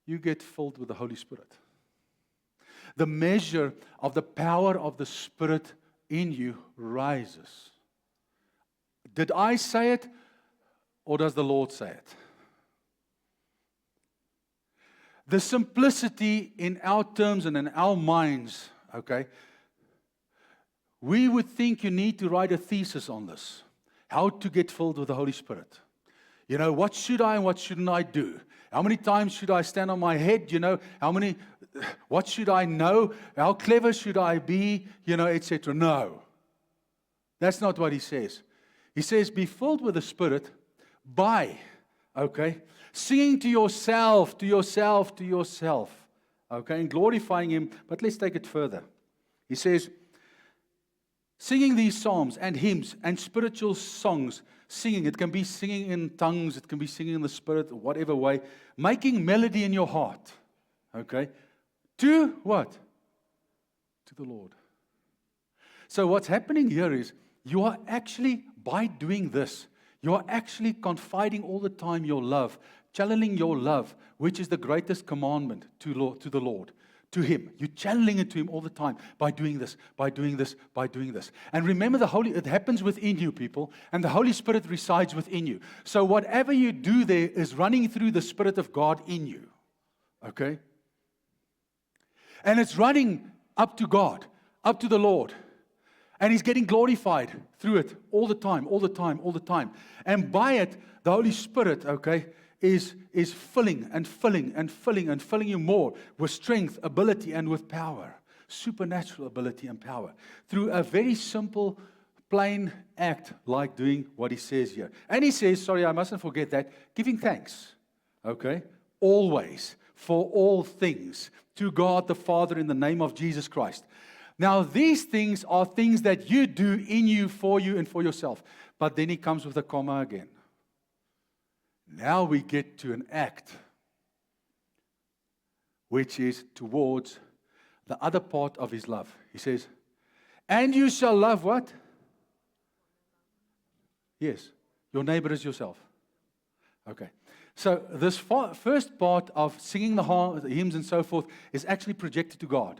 You get filled with the Holy Spirit. The measure of the power of the Spirit in you rises. Did I say it, or does the Lord say it? The simplicity in our terms and in our minds, okay? We would think you need to write a thesis on this. How to get filled with the Holy Spirit. What should I and what shouldn't I do? How many times should I stand on my head? What should I know? How clever should I be? Etc. No. That's not what he says. He says, be filled with the Spirit by, singing to yourself, and glorifying Him. But let's take it further. He says, singing these psalms and hymns and spiritual songs, singing. It can be singing in tongues, it can be singing in the Spirit, whatever way. Making melody in your heart. To what? To the Lord. So what's happening here is, you are actually, by doing this, you are actually confiding all the time your love, channeling your love, which is the greatest commandment to the Lord. to Him. You're channeling it to Him all the time by doing this, by doing this, by doing this. And remember, it happens within you, people, and the Holy Spirit resides within you. So whatever you do there is running through the Spirit of God in you. Okay? And it's running up to God, up to the Lord. And He's getting glorified through it all the time, all the time, all the time. And by it, the Holy Spirit, okay, is filling and filling and filling and filling you more with strength, ability, and with power. Supernatural ability and power. Through a very simple, plain act like doing what He says here. And He says, sorry, I mustn't forget that, giving thanks. Okay? Always, for all things, to God the Father in the name of Jesus Christ. Now, these things are things that you do in you, and for yourself. But then He comes with a comma again. Now we get to an act, which is towards the other part of His love. He says, and you shall love what? Yes, your neighbor as yourself. Okay. So this first part of singing the hymns and so forth is actually projected to God.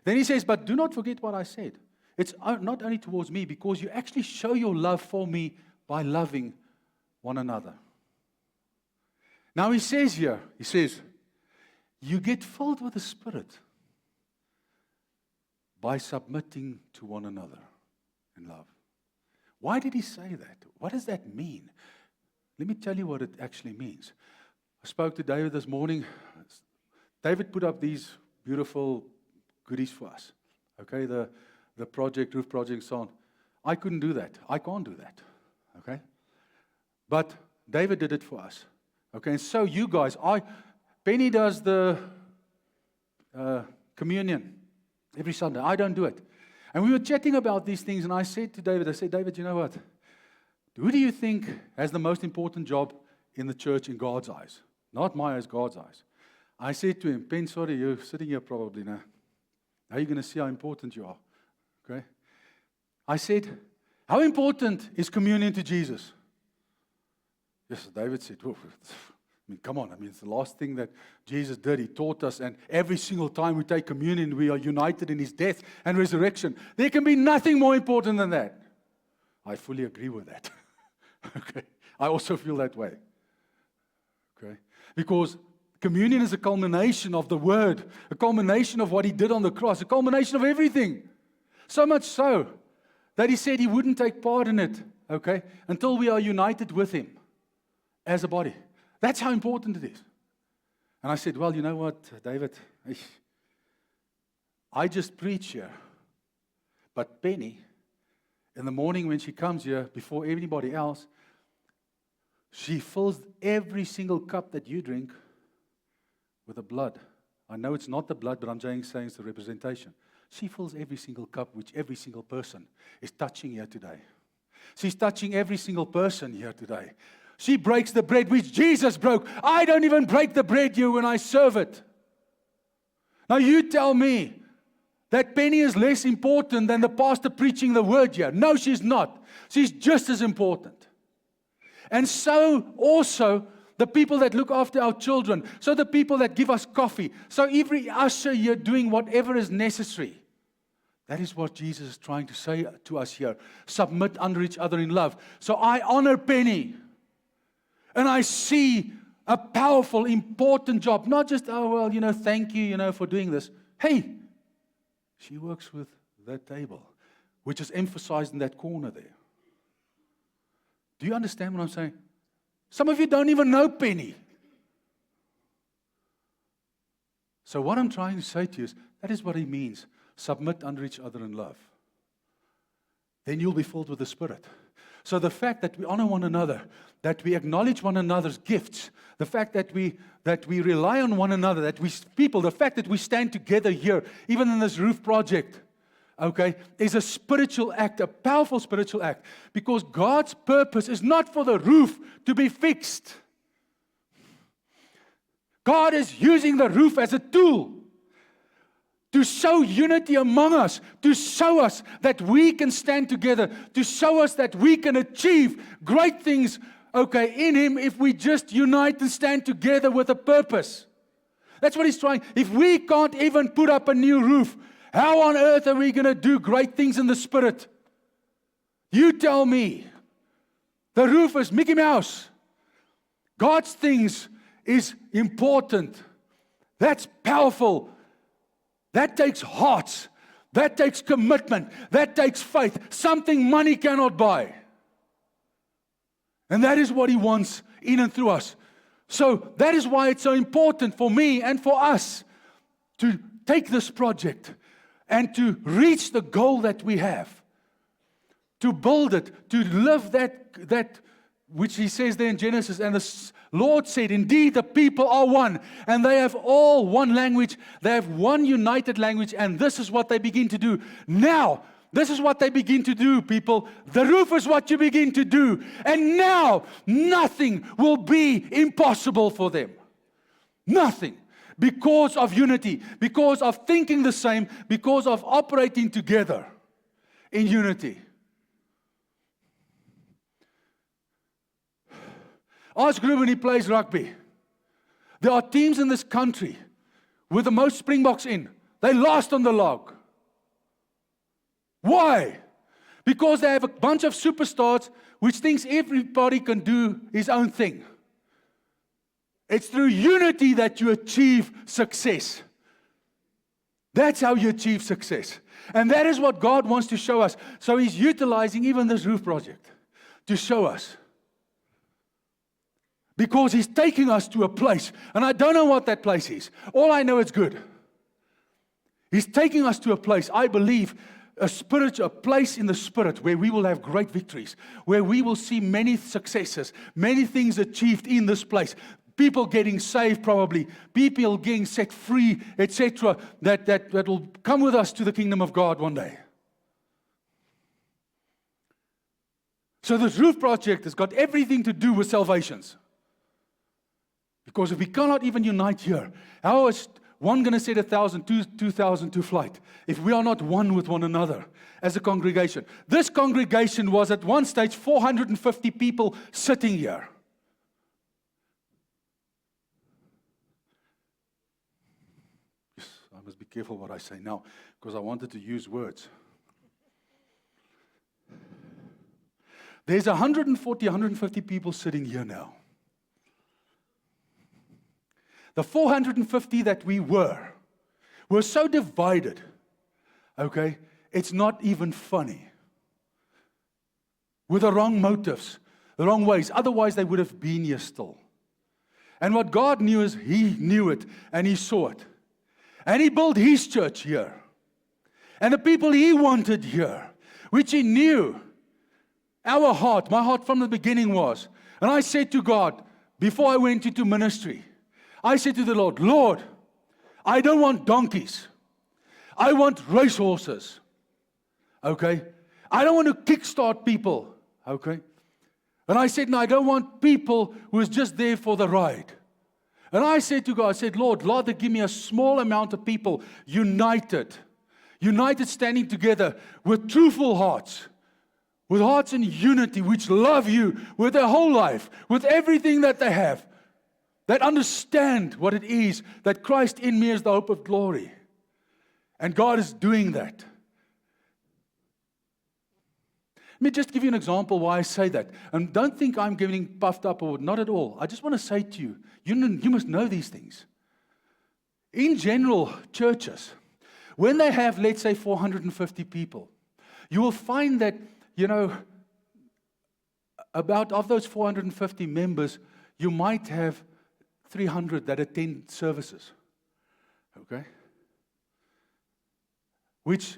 Then He says, but do not forget what I said. It's not only towards me, because you actually show your love for me by loving one another. Now He says here, He says, you get filled with the Spirit by submitting to one another in love. Why did He say that? What does that mean? Let me tell you what it actually means. I spoke to David this morning. David put up these beautiful goodies for us. Okay, the roof project, so on. I couldn't do that. I can't do that. Okay? But David did it for us. Okay, and so you guys, Penny does the communion every Sunday. I don't do it. And we were chatting about these things, and I said to David, David, you know what? Who do you think has the most important job in the church in God's eyes? Not my eyes, God's eyes. I said to him, Pen, sorry, you're sitting here probably now. How are you going to see how important you are? Okay? I said, how important is communion to Jesus? Yes, David said, oh, come on. It's the last thing that Jesus did. He taught us, and every single time we take communion, we are united in His death and resurrection. There can be nothing more important than that. I fully agree with that. Okay? I also feel that way. Okay? Because communion is a culmination of the Word, a culmination of what He did on the cross, a culmination of everything. So much so that He said He wouldn't take part in it, okay, until we are united with Him as a body. That's how important it is. And I said, well, you know what, David, I just preach here. But Penny, in the morning when she comes here, before anybody else, she fills every single cup that you drink with the blood. I know it's not the blood, but I'm saying it's the representation. She fills every single cup which every single person is touching here today. She's touching every single person here today. She breaks the bread which Jesus broke. I don't even break the bread here when I serve it. Now you tell me that Penny is less important than the pastor preaching the word here. No, she's not. She's just as important. And so also the people that look after our children, so the people that give us coffee, so every usher here doing whatever is necessary. That is what Jesus is trying to say to us here. Submit under each other in love. So I honor Penny. And I see a powerful, important job. Not just, thank you, for doing this. Hey, she works with that table, which is emphasized in that corner there. Do you understand what I'm saying? Some of you don't even know Penny. So what I'm trying to say to you is, that is what He means. Submit under each other in love. Then you'll be filled with the Spirit. So the fact that we honor one another, that we acknowledge one another's gifts, the fact that we rely on one another, the fact that we stand together here, even in this roof project, okay, is a spiritual act, a powerful spiritual act. Because God's purpose is not for the roof to be fixed. God is using the roof as a tool to show unity among us, to show us that we can stand together, to show us that we can achieve great things, okay, in Him if we just unite and stand together with a purpose. That's what he's trying. If we can't even put up a new roof, how on earth are we going to do great things in the Spirit? You tell me. The roof is Mickey Mouse. God's things is important. That's powerful. That takes hearts. That takes commitment. That takes faith. Something money cannot buy. And that is what He wants in and through us. So that is why it's so important for me and for us to take this project and to reach the goal that we have. To build it, to live that which He says there in Genesis. And the Lord said, indeed, the people are one. And they have all one language. They have one united language. And this is what they begin to do. Now, this is what they begin to do, people. The roof is what you begin to do. And now, nothing will be impossible for them. Nothing. Because of unity. Because of thinking the same. Because of operating together in unity. Ask Ruben, he plays rugby. There are teams in this country with the most Springboks in. They last on the log. Why? Because they have a bunch of superstars which thinks everybody can do his own thing. It's through unity that you achieve success. That's how you achieve success. And that is what God wants to show us. So He's utilizing even this roof project to show us. Because He's taking us to a place, and I don't know what that place is. All I know it's good. He's taking us to a place, I believe, a place in the Spirit where we will have great victories, where we will see many successes, many things achieved in this place. People getting saved probably, people getting set free, etc. That will come with us to the kingdom of God one day. So this roof project has got everything to do with salvations. Because if we cannot even unite here, how is one going to set 1,000, 2,000 to flight if we are not one with one another as a congregation? This congregation was at one stage 450 people sitting here. Yes, I must be careful what I say now because I wanted to use words. There's 140, 150 people sitting here now. The 450 that we were so divided, okay, it's not even funny. With the wrong motives, the wrong ways. Otherwise, they would have been here still. And what God knew is He knew it and He saw it. And He built His church here. And the people He wanted here, which He knew. Our heart, my heart from the beginning was, and I said to God, before I went into ministry, I said to the Lord, Lord, I don't want donkeys. I want racehorses. Okay? I don't want to kickstart people. Okay? And I said, no, I don't want people who is just there for the ride. And I said to God, I said, Lord, rather give me a small amount of people united. United standing together with truthful hearts. With hearts in unity, which love you with their whole life. With everything that they have. That understand what it is that Christ in me is the hope of glory. And God is doing that. Let me just give you an example why I say that. And don't think I'm getting puffed up or not at all. I just want to say to you, you must know these things. In general, churches, when they have, let's say, 450 people, you will find that, about of those 450 members, you might have 300 that attend services, okay? Which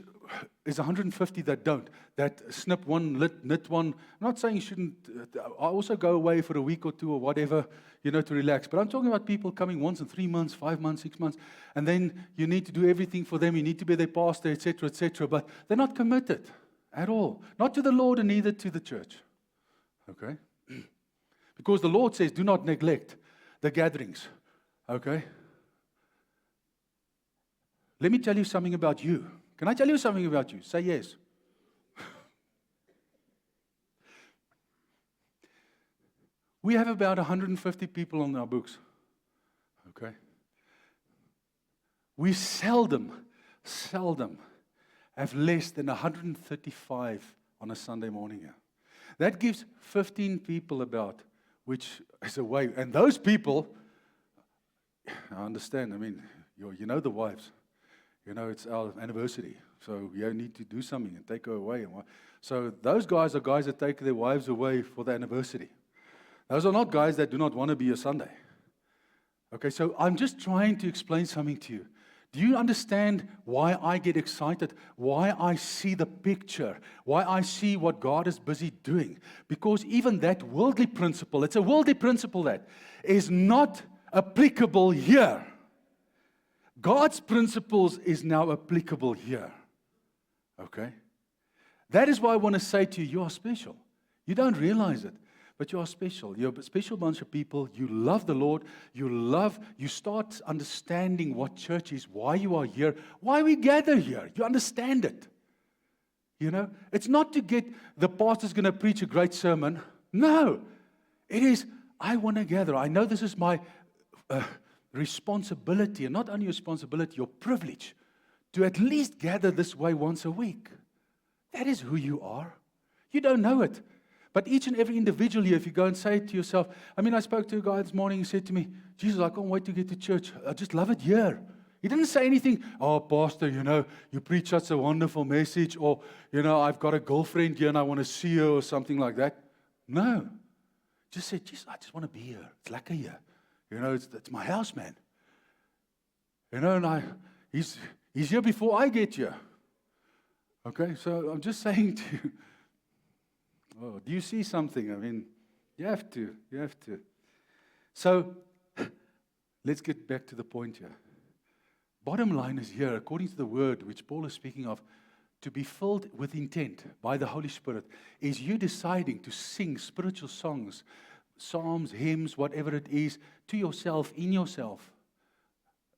is 150 that don't, that snip one, knit one. I'm not saying you shouldn't, I also go away for a week or two or whatever, to relax. But I'm talking about people coming once in 3 months, 5 months, 6 months, and then you need to do everything for them. You need to be their pastor, etc., etc. But they're not committed at all. Not to the Lord and neither to the church, okay? Because the Lord says, do not neglect the gatherings, okay? Let me tell you something about you. Can I tell you something about you? Say yes. We have about 150 people on our books, okay? we seldom have less than 135 on a Sunday morning here. That gives 15 people about, which is away. And those people, I understand, I mean, you know the wives. You know, it's our anniversary. So you need to do something and take her away. So those guys are guys that take their wives away for the anniversary. Those are not guys that do not want to be a Sunday. Okay, so I'm just trying to explain something to you. Do you understand why I get excited? Why I see the picture? Why I see what God is busy doing? Because even that worldly principle, it's a worldly principle that is not applicable here. God's principles is now applicable here. Okay? That is why I want to say to you, you are special. You don't realize it, but you are special. You're a special bunch of people. You love the Lord. You start understanding what church is, why you are here, why we gather here. You understand it. You know, it's not to get the pastor's going to preach a great sermon. No, it is, I want to gather. I know this is my responsibility, and not only responsibility, your privilege, to at least gather this way once a week. That is who you are. You don't know it. But each and every individual here, if you go and say it to yourself, I mean, I spoke to a guy this morning, he said to me, Jesus, I can't wait to get to church. I just love it here. He didn't say anything, oh, pastor, you know, you preach such a wonderful message, or, you know, I've got a girlfriend here and I want to see her, or something like that. No. Just said, Jesus, I just want to be here. It's lekker here. You know, it's my house, man. You know, and he's here before I get here. Okay, so I'm just saying to you, oh, do you see something? I mean, you have to. So, let's get back to the point here. Bottom line is here, according to the word which Paul is speaking of, to be filled with intent by the Holy Spirit is you deciding to sing spiritual songs, psalms, hymns, whatever it is, to yourself, in yourself.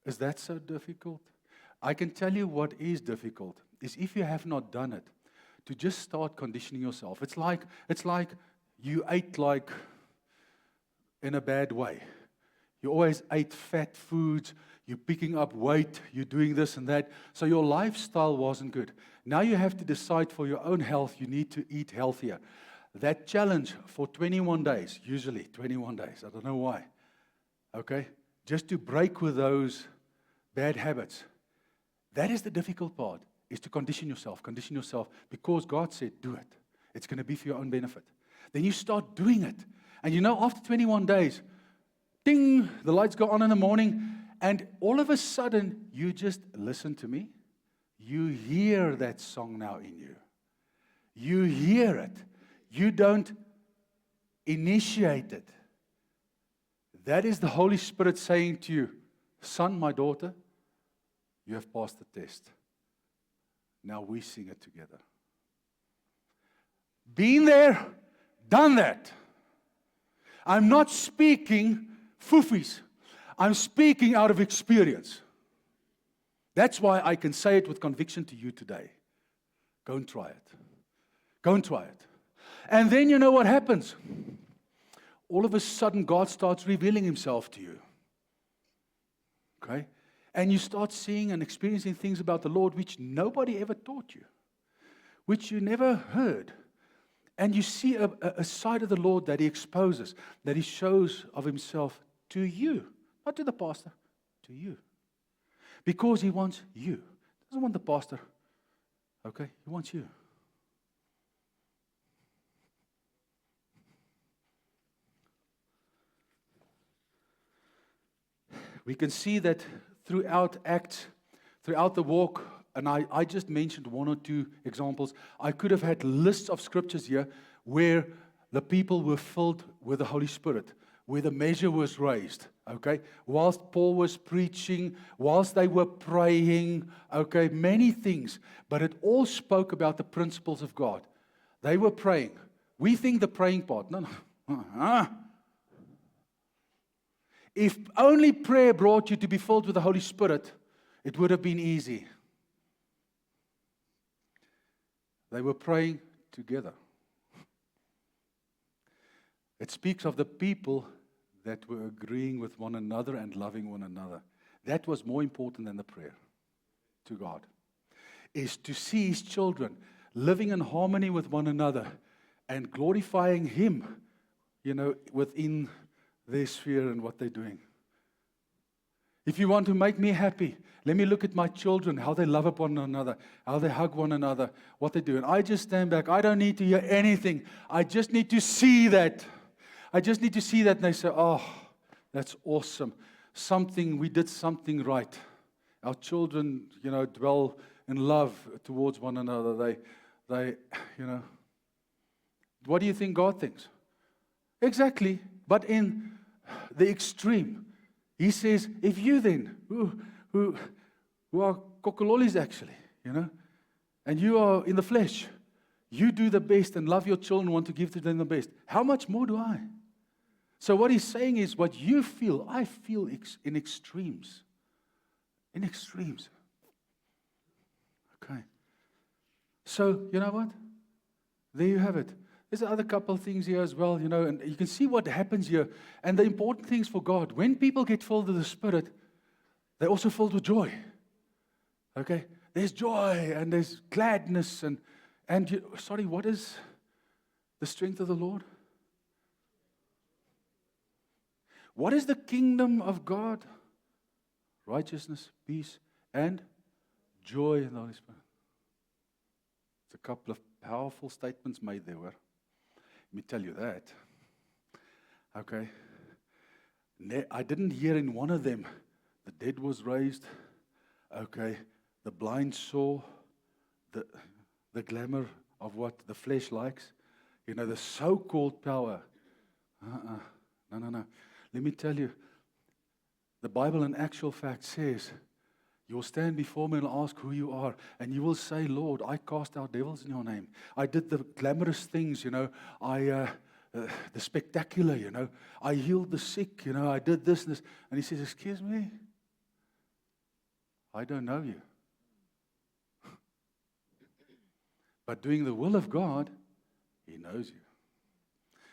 Is that so difficult? I can tell you what is difficult is if you have not done it, to just start conditioning yourself. It's like you ate like in a bad way. You always ate fat foods, you're picking up weight, you're doing this and that, so your lifestyle wasn't good. Now you have to decide for your own health, you need to eat healthier. That challenge for 21 days, usually 21 days, I don't know why, okay, just to break with those bad habits. That is the difficult part, is to condition yourself, because God said, do it. It's going to be for your own benefit. Then you start doing it. And you know, after 21 days, ding, the lights go on in the morning, and all of a sudden, you just listen to me. You hear that song now in you. You hear it. You don't initiate it. That is the Holy Spirit saying to you, son, my daughter, you have passed the test. Now we sing it together. Been there, done that. I'm not speaking foofies. I'm speaking out of experience. That's why I can say it with conviction to you today. Go and try it. Go and try it. And then you know what happens? All of a sudden, God starts revealing Himself to you. Okay? And you start seeing and experiencing things about the Lord which nobody ever taught you, which you never heard. And you see a side of the Lord that He exposes, that He shows of Himself to you, not to the pastor, to you. Because He wants you. He doesn't want the pastor, okay? He wants you. We can see that throughout Acts, throughout the walk, and I just mentioned one or two examples. I could have had lists of scriptures here where the people were filled with the Holy Spirit, where the measure was raised, okay? Whilst Paul was preaching, whilst they were praying, okay, many things. But it all spoke about the principles of God. They were praying. We think the praying part, no. If only prayer brought you to be filled with the Holy Spirit, it would have been easy. They were praying together. It speaks of the people that were agreeing with one another and loving one another. That was more important than the prayer to God. Is to see his children living in harmony with one another and glorifying him, within their sphere and what they're doing. If you want to make me happy, let me look at my children, how they love up one another, how they hug one another, what they do. And I just stand back. I don't need to hear anything. I just need to see that. I just need to see that. And they say, oh, that's awesome. We did something right. Our children, dwell in love towards one another. They, what do you think God thinks? Exactly. But in the extreme. He says, if you then, who are kokololis actually, and you are in the flesh, you do the best and love your children, want to give to them the best. How much more do I? So what he's saying is, what you feel, I feel in extremes. In extremes. Okay. So, you know what? There you have it. There's another couple of things here as well, and you can see what happens here. And the important things for God, when people get filled with the Spirit, they're also filled with joy. Okay? There's joy and there's gladness what is the strength of the Lord? What is the kingdom of God? Righteousness, peace, and joy in the Holy Spirit. It's a couple of powerful statements made there, were. Let me tell you that. Okay. I didn't hear in one of them, the dead was raised. Okay. The blind saw the glamour of what the flesh likes. The so-called power. No. Let me tell you, the Bible in actual fact says, you will stand before me and ask who you are. And you will say, Lord, I cast out devils in your name. I did the glamorous things, the spectacular, I healed the sick, I did this and this. And he says, excuse me, I don't know you. But doing the will of God, he knows you.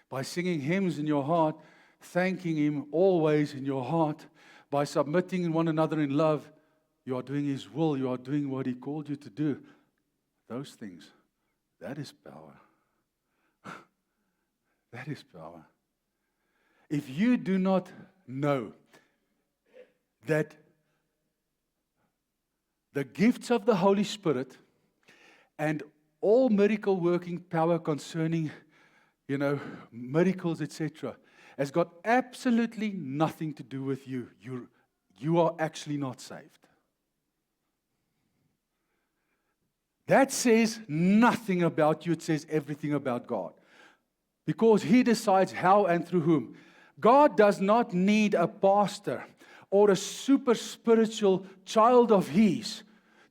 By singing hymns in your heart, thanking him always in your heart, by submitting one another in love, you are doing his will. You are doing what he called you to do. Those things, that is power. That is power. If you do not know that the gifts of the Holy Spirit and all miracle working power concerning, miracles, etc., has got absolutely nothing to do with you. You are actually not saved. That says nothing about you. It says everything about God. Because he decides how and through whom. God does not need a pastor or a super spiritual child of his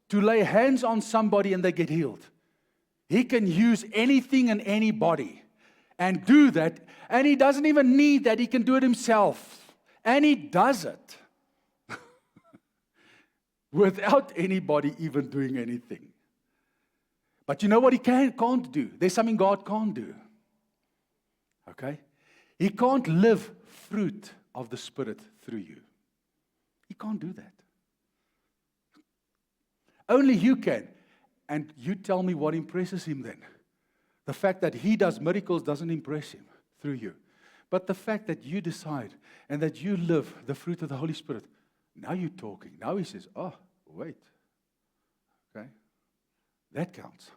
to lay hands on somebody and they get healed. He can use anything and anybody and do that. And he doesn't even need that. He can do it himself. And he does it. Without anybody even doing anything. But you know what he can't do? There's something God can't do. Okay? He can't live fruit of the Spirit through you. He can't do that. Only you can. And you tell me what impresses him then. The fact that he does miracles doesn't impress him through you. But the fact that you decide and that you live the fruit of the Holy Spirit, now you're talking. Now he says, oh, wait. Okay? That counts.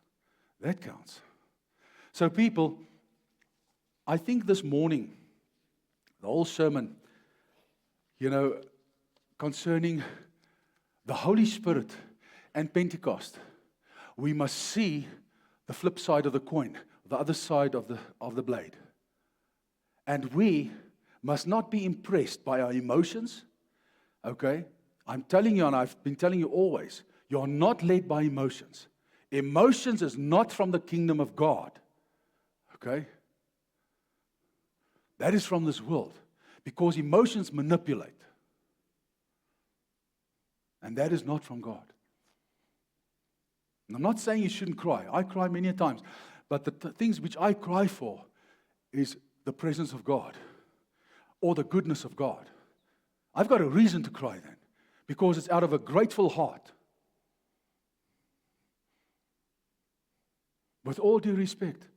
That counts. So people, I think this morning, the whole sermon, concerning the Holy Spirit and Pentecost, we must see the flip side of the coin, the other side of the blade. And we must not be impressed by our emotions, okay? I'm telling you, and I've been telling you always, you're not led by emotions. Emotions is not from the kingdom of God, okay? That is from this world, because emotions manipulate. And that is not from God. And I'm not saying you shouldn't cry. I cry many times. But the things which I cry for is the presence of God or the goodness of God. I've got a reason to cry then. because it's out of a grateful heart. With all due respect,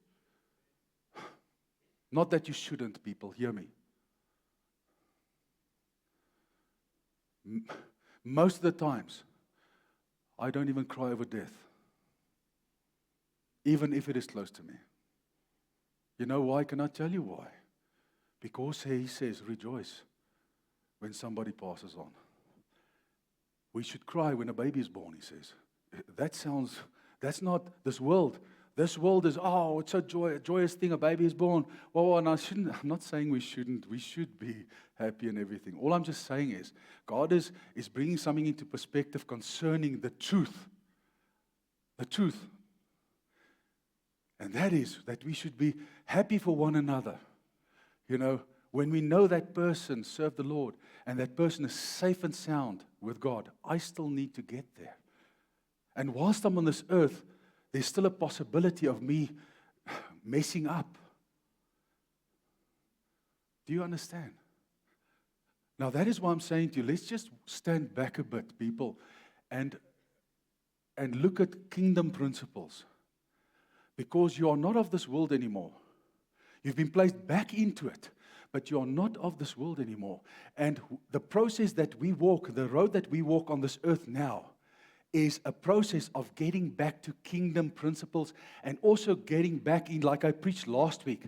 not that you shouldn't, people, hear me. Most of the times, I don't even cry over death, even if it is close to me. You know why? Can I tell you why? Because He says, rejoice when somebody passes on. We should cry when a baby is born, He says. That's not this world. This world is, it's a joyous thing, a baby is born. Well, and I'm not saying we shouldn't. We should be happy and everything. All I'm just saying is, God is bringing something into perspective concerning the truth. The truth. And that is that we should be happy for one another. You know, when we know that person served the Lord and that person is safe and sound with God, I still need to get there. And whilst I'm on this earth, there's still a possibility of me messing up. Do you understand? Now that is why I'm saying to you, let's just stand back a bit, people, and look at kingdom principles. Because you are not of this world anymore. You've been placed back into it, but you are not of this world anymore. And the process that we walk, the road that we walk on this earth now, is a process of getting back to kingdom principles and also getting back in, like I preached last week,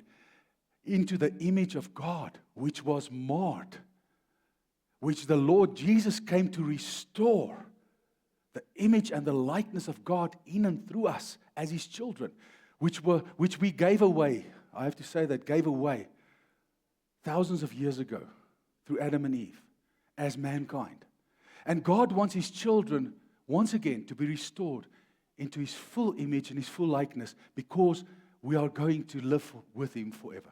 into the image of God, which was marred, which the Lord Jesus came to restore, the image and the likeness of God in and through us as His children, which we gave away. I have to say that gave away thousands of years ago through Adam and Eve as mankind. And God wants His children once again to be restored into His full image and His full likeness, because we are going to live with Him forever.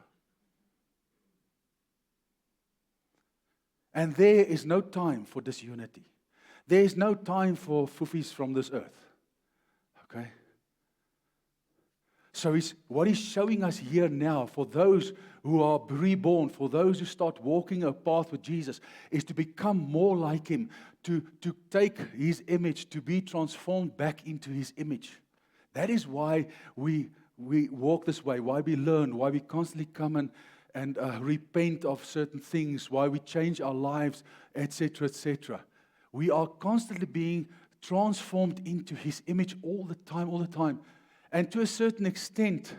And there is no time for disunity. There is no time for foofies from this earth. Okay? So what He's showing us here now, for those who are reborn, for those who start walking a path with Jesus, is to become more like Him, to take His image, to be transformed back into His image. That is why we walk this way, why we learn, why we constantly come and repent of certain things, why we change our lives, etc., etc. We are constantly being transformed into His image all the time. And to a certain extent,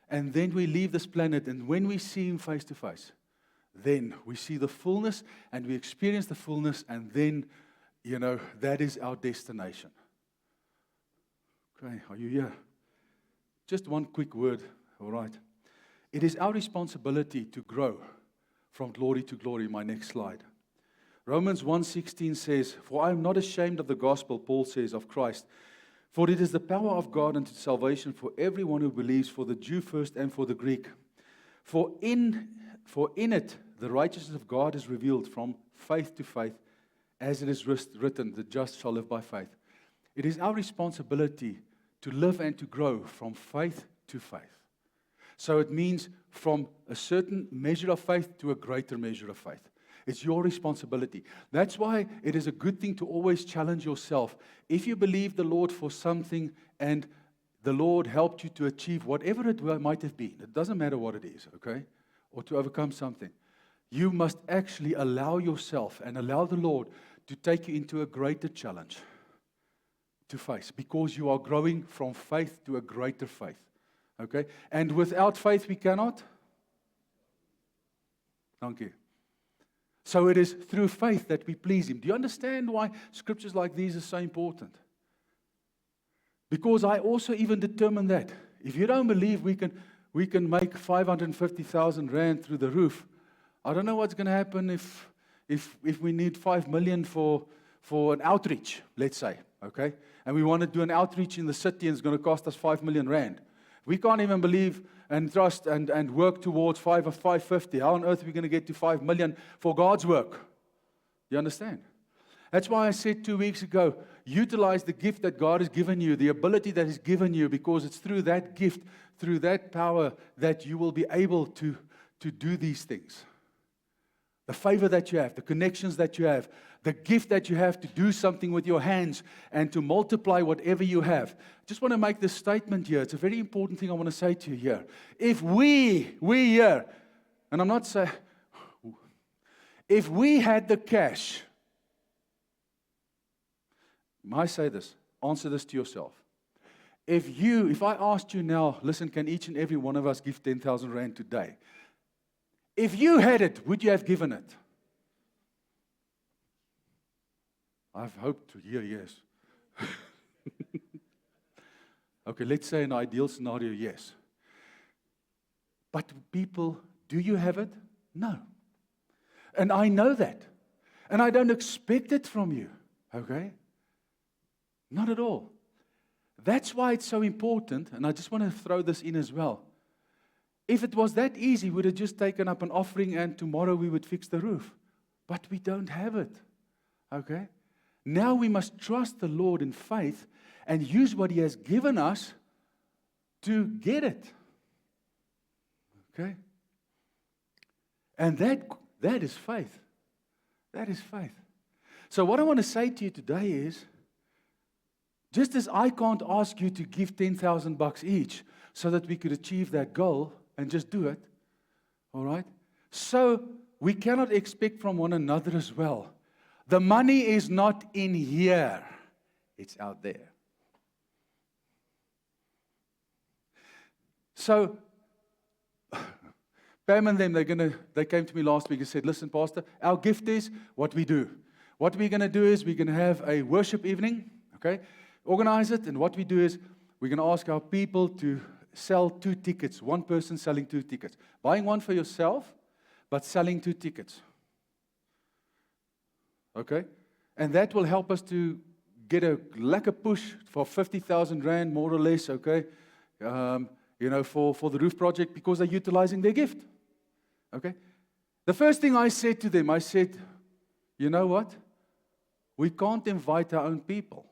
and then we leave this planet, and when we see Him face to face, then we see the fullness, and we experience the fullness, and then, that is our destination. Okay, are you here? Just one quick word, all right. It is our responsibility to grow from glory to glory. My next slide. Romans 1:16 says, "For I am not ashamed of the gospel," Paul says, "of Christ. For it is the power of God unto salvation for everyone who believes, for the Jew first and for the Greek. For in it the righteousness of God is revealed from faith to faith, as it is written, the just shall live by faith." It is our responsibility to live and to grow from faith to faith. So it means from a certain measure of faith to a greater measure of faith. It's your responsibility. That's why it is a good thing to always challenge yourself. If you believe the Lord for something and the Lord helped you to achieve whatever it might have been, it doesn't matter what it is, okay? Or to overcome something. You must actually allow yourself and allow the Lord to take you into a greater challenge to face, because you are growing from faith to a greater faith, okay? And without faith we cannot. Thank you. So it is through faith that we please Him. Do you understand why scriptures like these are so important? Because I also even determined that if you don't believe we can make 550,000 rand through the roof, I don't know what's going to happen if we need 5 million for an outreach, let's say, okay? And we want to do an outreach in the city and it's going to cost us 5 million rand. We can't even believe and trust and work towards 550. How on earth are we going to get to 5 million for God's work? You understand? That's why I said 2 weeks ago, utilize the gift that God has given you, the ability that He's given you, because it's through that gift, through that power, that you will be able to do these things. the favor that you have, the connections that you have, the gift that you have to do something with your hands and to multiply whatever you have. I just want to make this statement here. It's a very important thing I want to say to you here. If we here, and I'm not saying, if we had the cash, I say this, answer this to yourself. If I asked you now, listen, can each and every one of us give 10,000 rand today? If you had it, would you have given it? I've hoped to hear yes. Okay, let's say an ideal scenario, yes. But people, do you have it? No. And I know that. And I don't expect it from you. Okay? Not at all. That's why it's so important, and I just want to throw this in as well. If it was that easy, we would have just taken up an offering and tomorrow we would fix the roof. But we don't have it. Okay? Now we must trust the Lord in faith and use what He has given us to get it. Okay? And that is faith. That is faith. So what I want to say to you today is, just as I can't ask you to give 10,000 bucks each so that we could achieve that goal and just do it, all right? So we cannot expect from one another as well. The money is not in here. It's out there. So Pam and them, they came to me last week and said, listen, Pastor, our gift is what we do. What we're going to do is we're going to have a worship evening, okay? Organize it, and what we do is we're going to ask our people to sell 2 tickets. One person selling 2 tickets. Buying one for yourself, but selling 2 tickets. Okay? And that will help us to get a lekker push for 50,000 rand, more or less, okay? For the roof project, because they're utilizing their gift. Okay? The first thing I said to them, I said, you know what? We can't invite our own people.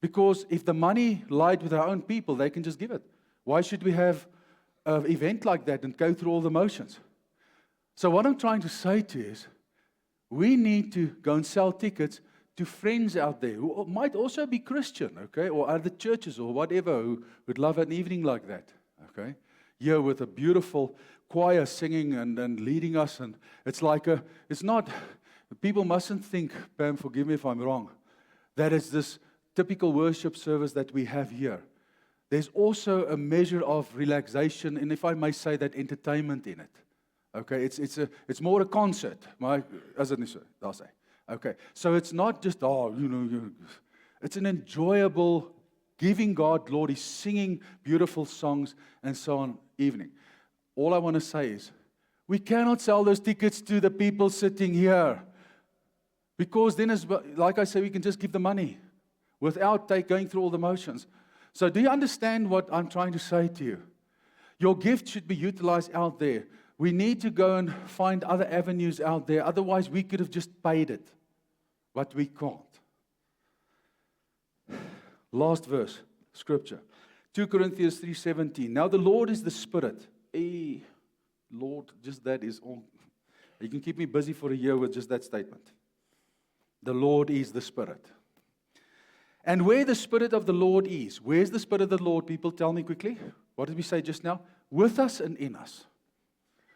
Because if the money lied with our own people, they can just give it. Why should we have an event like that and go through all the motions? So what I'm trying to say to you is, we need to go and sell tickets to friends out there who might also be Christian, okay, or other churches or whatever, who would love an evening like that, okay? Here with a beautiful choir singing and leading us, and it's not, people mustn't think, Pam, forgive me if I'm wrong, that it's this typical worship service that we have here. There's also a measure of relaxation, and if I may say that, entertainment in it. Okay, it's more a concert, as it is, I'll say. Okay, so it's not just, it's an enjoyable, giving God glory, singing beautiful songs, and so on evening. All I want to say is, we cannot sell those tickets to the people sitting here, because then, like I say, we can just give the money without going through all the motions. So do you understand what I'm trying to say to you? Your gift should be utilized out there. We need to go and find other avenues out there. Otherwise, we could have just paid it. But we can't. Last verse, scripture. 2 Corinthians 3:17. Now the Lord is the Spirit. Lord, just that is all. You can keep me busy for a year with just that statement. The Lord is the Spirit. And where the Spirit of the Lord is, where's the Spirit of the Lord? People, tell me quickly. What did we say just now? With us and in us.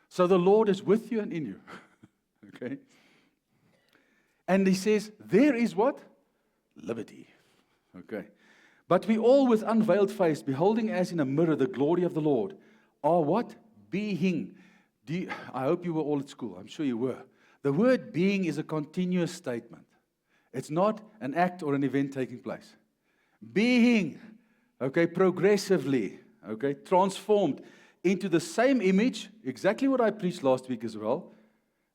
So the Lord is with you and in you. Okay? And He says, there is what? Liberty. Okay. But we all with unveiled face, beholding as in a mirror the glory of the Lord, are what? Being. I hope you were all at school. I'm sure you were. The word being is a continuous statement. It's not an act or an event taking place. Being, okay, progressively, okay, transformed into the same image, exactly what I preached last week as well,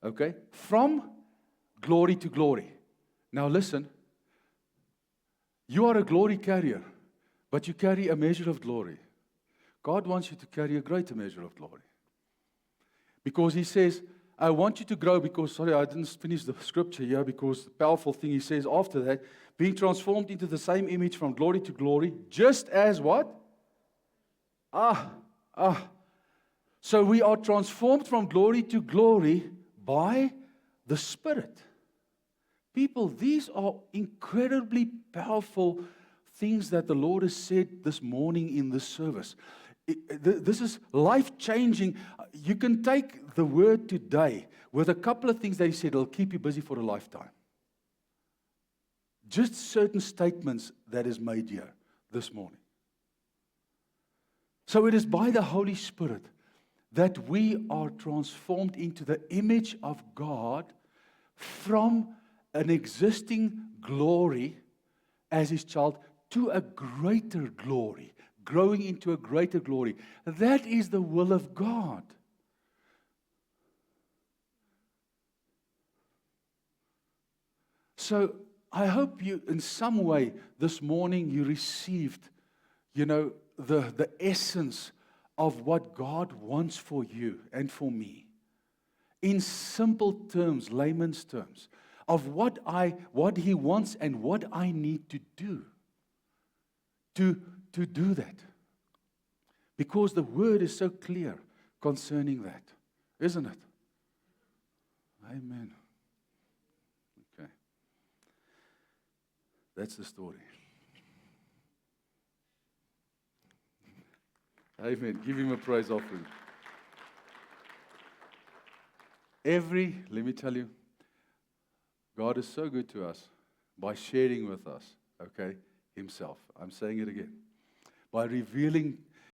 okay, from glory to glory. Now listen, you are a glory carrier, but you carry a measure of glory. God wants you to carry a greater measure of glory. Because He says, I want you to grow because, sorry, I didn't finish the scripture here because the powerful thing He says after that, being transformed into the same image from glory to glory, just as what? So we are transformed from glory to glory by the Spirit. People, these are incredibly powerful things that the Lord has said this morning in this service. This is life-changing. You can take the word today with a couple of things that He said, it'll keep you busy for a lifetime. Just certain statements that is made here this morning. So it is by the Holy Spirit that we are transformed into the image of God from an existing glory as His child to a greater glory, growing into a greater glory. That is the will of God. So I hope you, in some way, this morning you received, the essence of what God wants for you and for me. In simple terms, layman's terms, of what He wants and what I need to do to do that. Because the Word is so clear concerning that, isn't it? Amen. Okay. That's the story. Amen. Give Him a praise offering. Let me tell you, God is so good to us by sharing with us, okay, Himself. I'm saying it again. By revealing